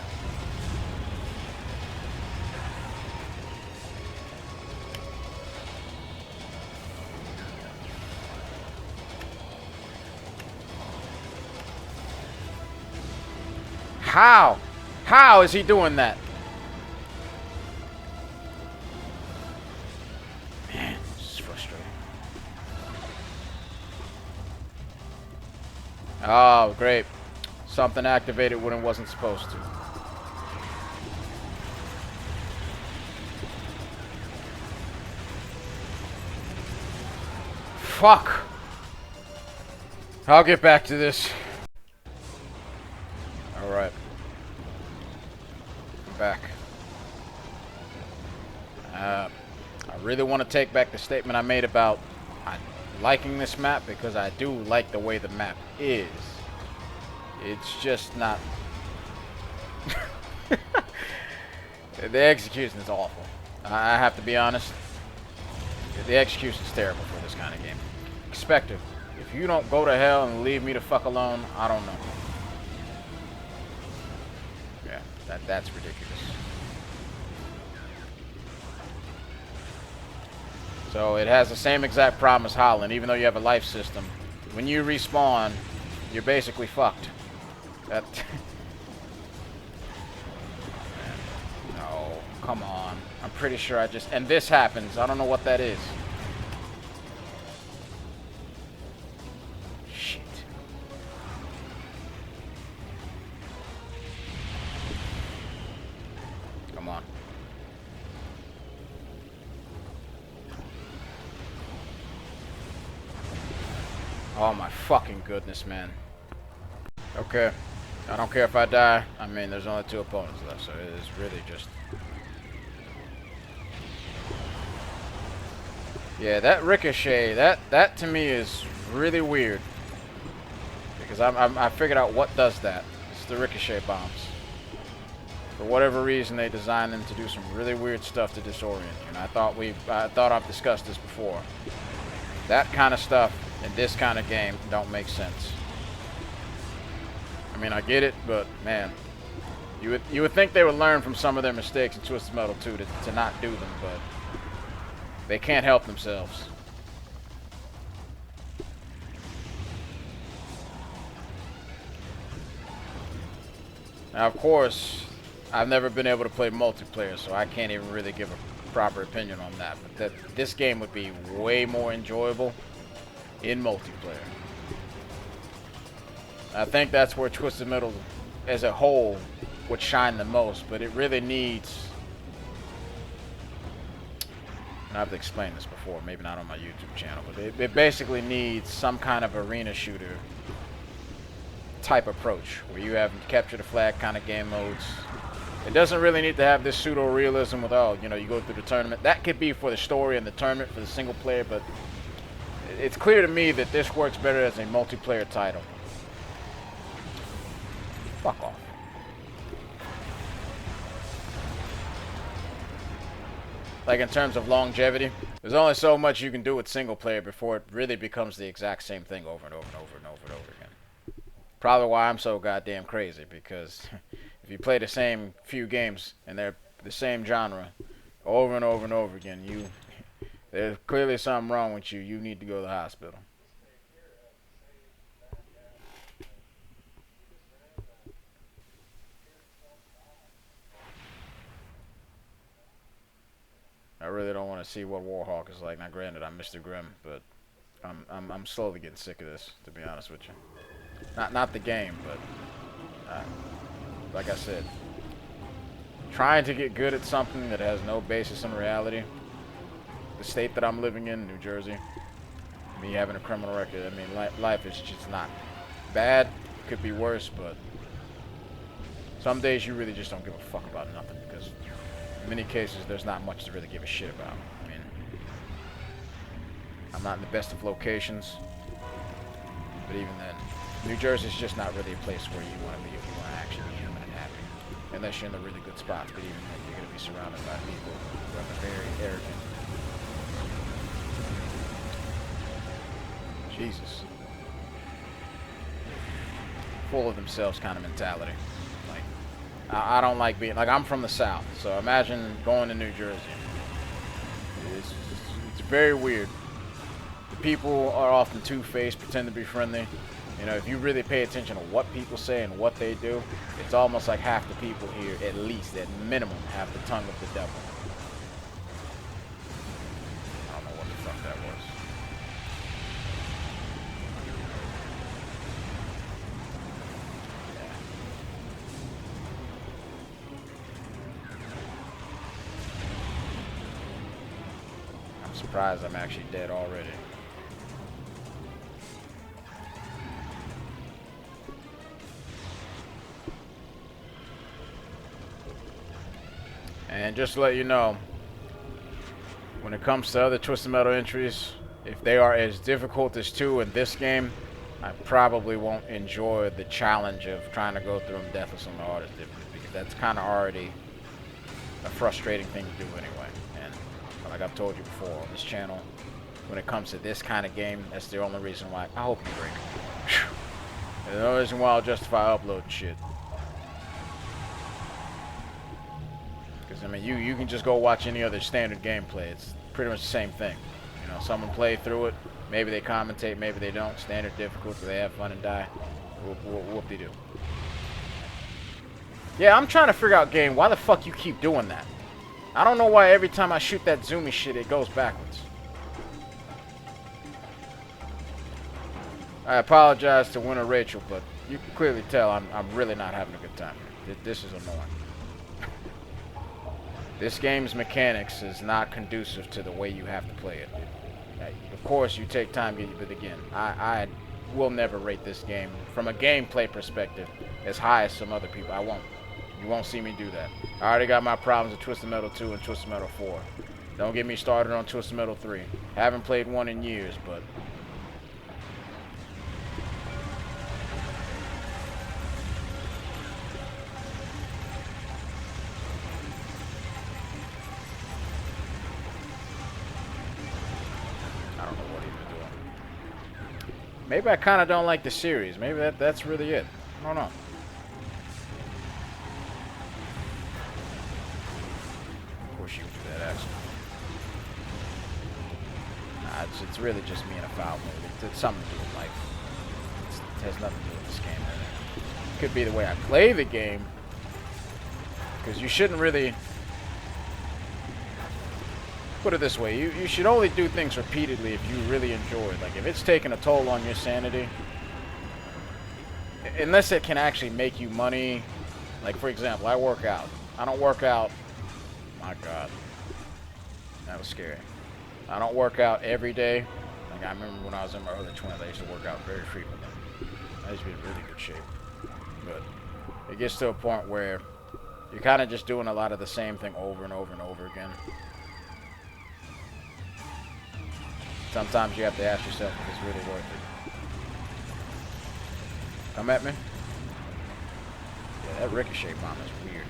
How? How is he doing that? Man, this is frustrating. Oh, great. Something activated when it wasn't supposed to. Fuck. I'll get back to this. Alright. I'm back. I really want to take back the statement I made about liking this map, because I do like the way the map is. It's just not... The execution is awful. I have to be honest. The execution is terrible for this kind of game. Expected. If you don't go to hell and leave me the fuck alone, I don't know. Yeah, that's ridiculous. So it has the same exact problem as Holland, even though you have a life system. When you respawn, you're basically fucked. That... No, come on. I'm pretty sure I just... And this happens. I don't know what that is. Shit. Come on. Oh my fucking goodness, man. Okay. I don't care if I die. I mean, there's only 2 opponents left, so it is really just... Yeah, that ricochet, that to me is really weird. Because I figured out what does that. It's the ricochet bombs. For whatever reason, they designed them to do some really weird stuff to disorient you. And I thought I've discussed this before. That kind of stuff in this kind of game don't make sense. I mean, I get it, but man, you would think they would learn from some of their mistakes in Twisted Metal 2 to not do them, but they can't help themselves. Now, of course, I've never been able to play multiplayer, so I can't even really give a proper opinion on that. But this game would be way more enjoyable in multiplayer. I think that's where Twisted Metal as a whole would shine the most, but it really needs... And I've explained this before, maybe not on my YouTube channel, but it basically needs some kind of arena shooter type approach, where you have capture the flag kind of game modes. It doesn't really need to have this pseudo-realism with, oh, you know, you go through the tournament. That could be for the story and the tournament for the single player, but it's clear to me that this works better as a multiplayer title. Fuck off. Like, in terms of longevity, there's only so much you can do with single player before it really becomes the exact same thing over and over and over and over and over again. Probably why I'm so goddamn crazy, because if you play the same few games and they're the same genre over and over and over again, there's clearly something wrong with you. You need to go to the hospital. I really don't want to see what Warhawk is like. Now, granted, I'm Mr. Grimm, but I'm slowly getting sick of this, to be honest with you. Not the game, but like I said, trying to get good at something that has no basis in reality. The state that I'm living in, New Jersey, me having a criminal record, I mean, life is just not bad. Could be worse, but some days you really just don't give a fuck about nothing, because in many cases there's not much to really give a shit about. I mean, I'm not in the best of locations, but even then, New Jersey's just not really a place where you want to be if you want to actually be human and happy. Unless you're in the really good spots, but even then you're going to be surrounded by people who are very arrogant. Jesus. Full of themselves kind of mentality. Like, I don't like being, like, I'm from the South, so imagine going to New Jersey. It's very weird. The people are often two-faced, pretend to be friendly, You know, if you really pay attention to what people say and what they do, it's almost like half the people here, at least, at minimum, have the tongue of the devil. I don't know what the fuck that was. Yeah. I'm surprised I'm actually dead already. And just to let you know, when it comes to other Twisted Metal entries, if they are as difficult as 2 in this game, I probably won't enjoy the challenge of trying to go through them deathless on the hardest difficulty, because that's kind of already a frustrating thing to do anyway. And like I've told you before on this channel, when it comes to this kind of game, that's the only reason why. I hope you break it. There's no reason why I'll justify upload shit. I mean, you can just go watch any other standard gameplay. It's pretty much the same thing. You know, someone played through it. Maybe they commentate, maybe they don't. Standard difficulty, they have fun and die. Whoop-de-doo. Yeah, I'm trying to figure out, game, why the fuck you keep doing that? I don't know why every time I shoot that zoomy shit, it goes backwards. I apologize to Winter Rachel, but you can clearly tell I'm really not having a good time here. This is annoying. This game's mechanics is not conducive to the way you have to play it. Of course, you take time, but again, I will never rate this game from a gameplay perspective as high as some other people. I won't. You won't see me do that. I already got my problems with Twisted Metal 2 and Twisted Metal 4. Don't get me started on Twisted Metal 3. Haven't played 1 in years, but maybe I kind of don't like the series. Maybe that's really it. I don't know. Of course you do that, actually. Nah, it's really just me in a foul mood. It's something to do with life. It has nothing to do with this game. It could be the way I play the game. Because you shouldn't really... Put it this way, you should only do things repeatedly if you really enjoy it. Like, if it's taking a toll on your sanity, unless it can actually make you money. Like, for example, I work out. I don't work out. My God. That was scary. I don't work out every day. Like, I remember when I was in my early 20s, I used to work out very frequently. I used to be in really good shape. But it gets to a point where you're kind of just doing a lot of the same thing over and over and over again. Sometimes you have to ask yourself if it's really worth it. Come at me. Yeah, that ricochet bomb is weird.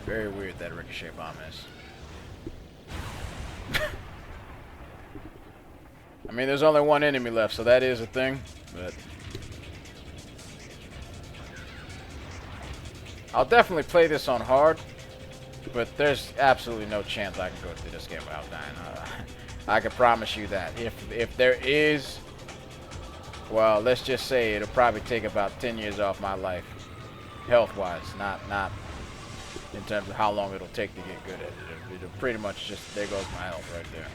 Very weird, that ricochet bomb is. I mean, there's only one enemy left, so that is a thing, but... I'll definitely play this on hard, but there's absolutely no chance I can go through this game without dying. I can promise you that. If there is, well, let's just say it'll probably take about 10 years off my life, health-wise, not in terms of how long it'll take to get good at it. It'll pretty much just, there goes my health right there.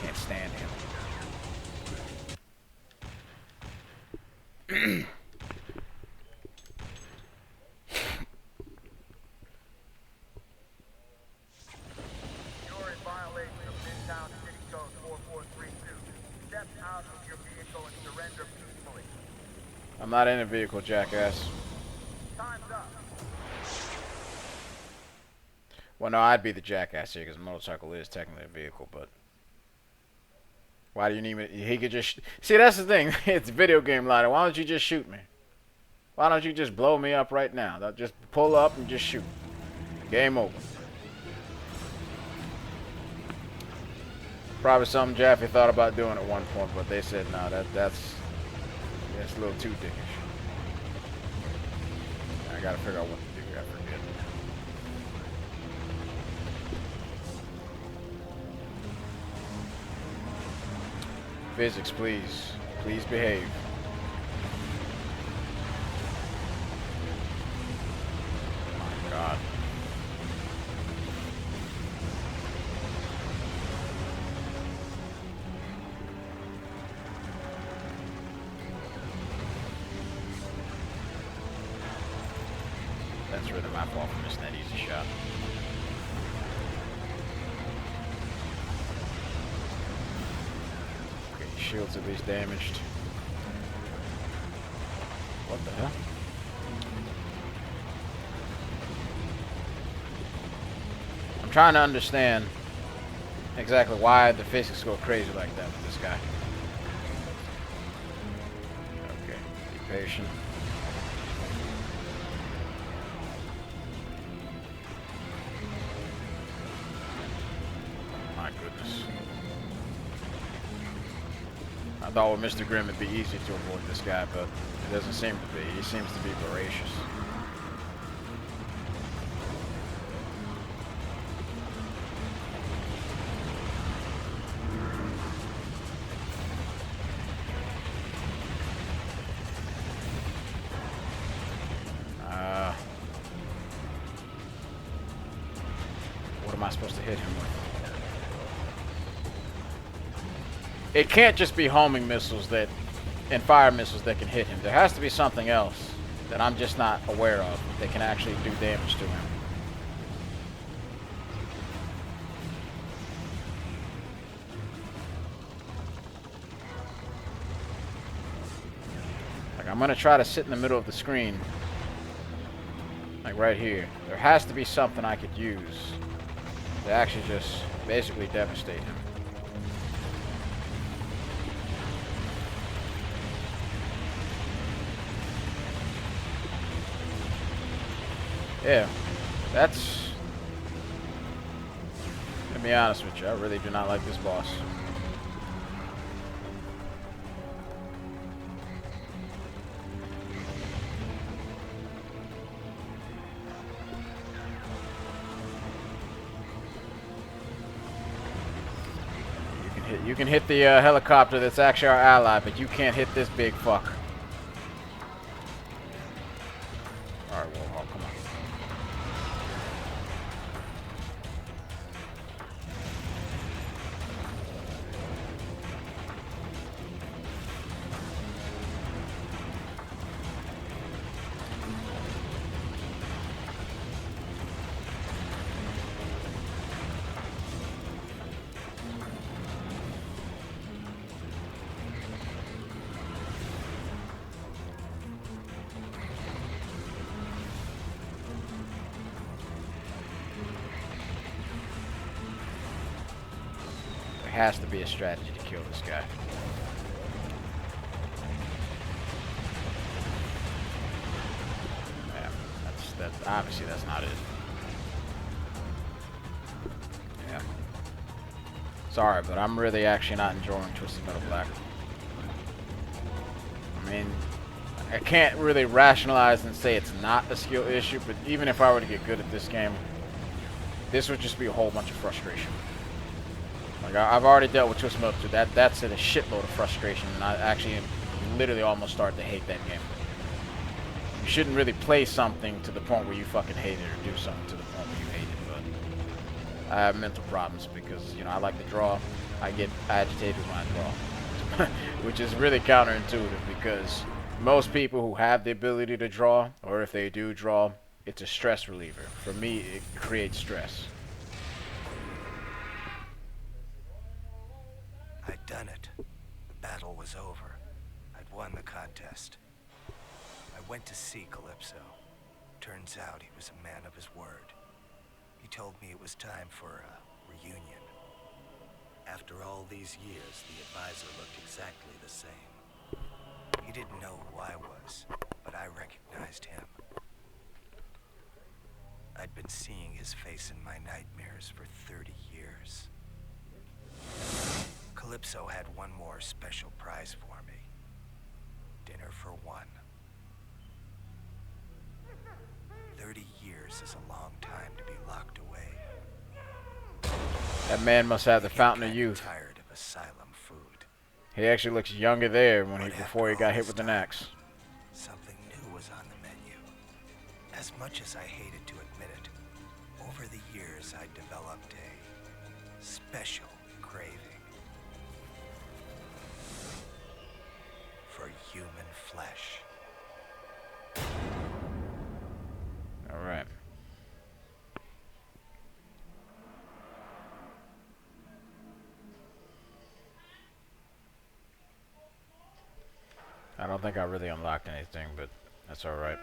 Can't stand him. You're in violation of Midtown City Code 4432. Step out of your vehicle and surrender peacefully. I'm not in a vehicle, jackass. Time's up. Well, no, I'd be the jackass here because a motorcycle is technically a vehicle, but why do you need me? He could just see. That's the thing. It's video game ladder. Why don't you just shoot me? Why don't you just blow me up right now? Just pull up and just shoot. Game over. Probably something Jaffe thought about doing at one point, but they said no, that's a little too dickish. I gotta figure out what to do. I forget. Physics, please. Please behave. Oh my God. That's really my fault for missing that easy shot. Okay, shield's at least damaged. What the hell? I'm trying to understand exactly why the physics go crazy like that with this guy. Okay, be patient. My goodness. I thought with Mr. Grimm it'd be easy to avoid this guy, but it doesn't seem to be. He seems to be voracious. What am I supposed to hit him with? It can't just be homing missiles that and fire missiles that can hit him. There has to be something else that I'm just not aware of that can actually do damage to him. Like, I'm gonna try to sit in the middle of the screen, like right here. There has to be something I could use to actually just basically devastate him. Yeah, that's... To be honest with you, I really do not like this boss. You can hit the helicopter that's actually our ally, but you can't hit this big fuck. Alright, well, come on. Has to be a strategy to kill this guy. Yeah, that's obviously that's not it. Yeah. Sorry, but I'm really actually not enjoying Twisted Metal Black. I mean, I can't really rationalize and say it's not a skill issue, but even if I were to get good at this game, this would just be a whole bunch of frustration. Like, I've already dealt with Twisted Metal 2. That's a shitload of frustration, and I actually literally almost started to hate that game. You shouldn't really play something to the point where you fucking hate it, or do something to the point where you hate it, but I have mental problems because, you know, I like to draw. I get agitated when I draw, which is really counterintuitive because most people who have the ability to draw, or if they do draw, it's a stress reliever. For me, it creates stress. I'd done it. The battle was over. I'd won the contest. I went to see Calypso. Turns out he was a man of his word. He told me it was time for a reunion. After all these years, the advisor looked exactly the same. He didn't know who I was, but I recognized him. I'd been seeing his face in my nightmares for 30 years. Calypso had one more special prize for me. Dinner for one. 30 years is a long time to be locked away. That man must have the I get fountain of kinda youth. tired of asylum food. He actually looks younger there when But before he after got all hit this with an time, axe. something new was on the menu. As much as I hated to admit it, over the years I developed a special craving for human flesh. All right. I don't think I really unlocked anything, but that's all right.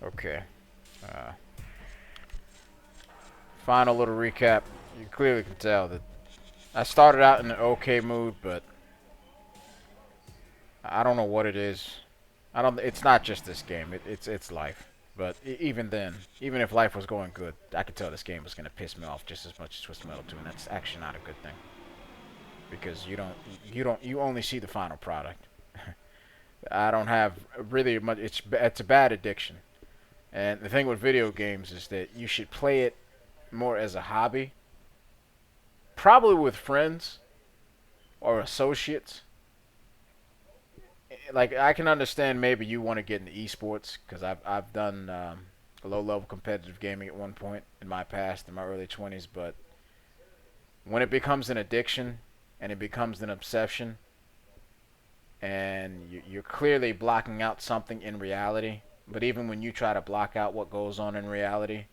Okay. Final little recap. You clearly can tell that I started out in an okay mood, but I don't know what it is. I don't. It's not just this game. It's life. But even then, even if life was going good, I could tell this game was gonna piss me off just as much as Twisted Metal 2, and that's actually not a good thing. Because you only see the final product. I don't have really much. It's a bad addiction. And the thing with video games is that you should play it more as a hobby, probably with friends or associates. Like I can understand maybe you want to get into esports because I've done low level competitive gaming at one point in my past in my early 20s, but when it becomes an addiction and it becomes an obsession and you're clearly blocking out something in reality, but even when you try to block out what goes on in reality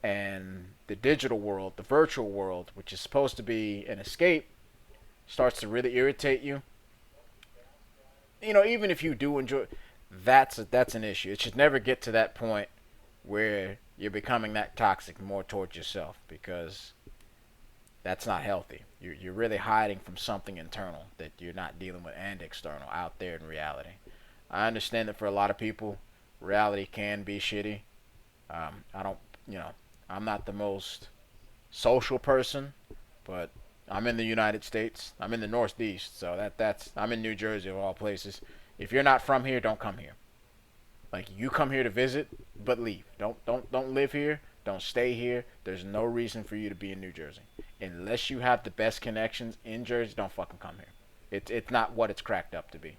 and the digital world, the virtual world, which is supposed to be an escape, starts to really irritate you, you know, even if you do enjoy, that's an issue. It should never get to that point where you're becoming that toxic more towards yourself, because that's not healthy. You're really hiding from something internal that you're not dealing with and external out there in reality. I understand that for a lot of people, reality can be shitty. I don't, you know, I'm not the most social person, but I'm in the United States. I'm in the Northeast, so that's I'm in New Jersey of all places. If you're not from here, don't come here. Like you come here to visit, but leave. Don't live here. Don't stay here. There's no reason for you to be in New Jersey unless you have the best connections in Jersey. Don't fucking come here. It's not what it's cracked up to be.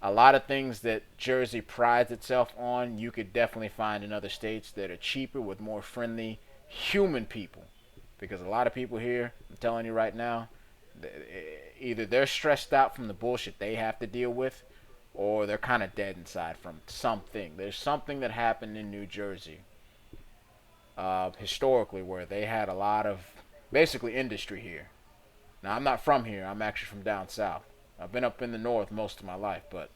A lot of things that Jersey prides itself on, you could definitely find in other states that are cheaper with more friendly human people. Because a lot of people here, I'm telling you right now, either they're stressed out from the bullshit they have to deal with, or they're kind of dead inside from something. There's something that happened in New Jersey historically where they had a lot of basically industry here. Now, I'm not from here. I'm actually from down south. I've been up in the north most of my life, but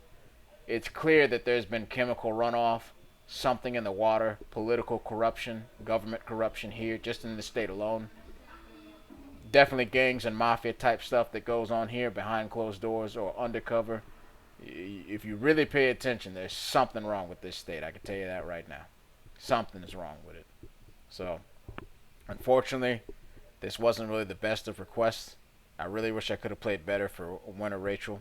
it's clear that there's been chemical runoff, something in the water, political corruption, government corruption here, just in the state alone. Definitely gangs and mafia type stuff that goes on here behind closed doors or undercover. If you really pay attention, there's something wrong with this state. I can tell you that right now. Something is wrong with it. So, unfortunately, this wasn't really the best of requests. I really wish I could have played better for Winter Rachel.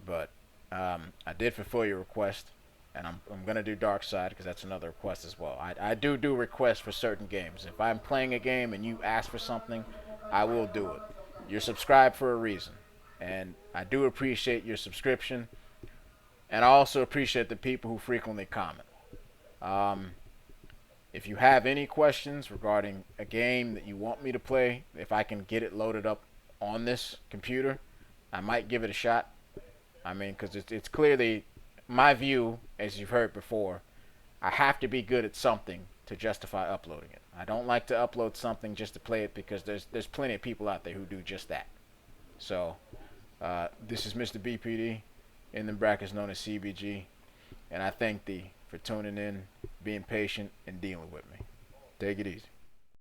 But I did fulfill your request. And I'm going to do Dark Side because that's another request as well. I do requests for certain games. If I'm playing a game and you ask for something, I will do it. You're subscribed for a reason. And I do appreciate your subscription. And I also appreciate the people who frequently comment. If you have any questions regarding a game that you want me to play, if I can get it loaded up on this computer, I might give it a shot. I mean, because it's clearly my view, as you've heard before, I have to be good at something to justify uploading it. I don't like to upload something just to play it because there's plenty of people out there who do just that. So, this is Mr.BP-D, in the brackets known as CBG, and I thank thee for tuning in, being patient, and dealing with me. Take it easy.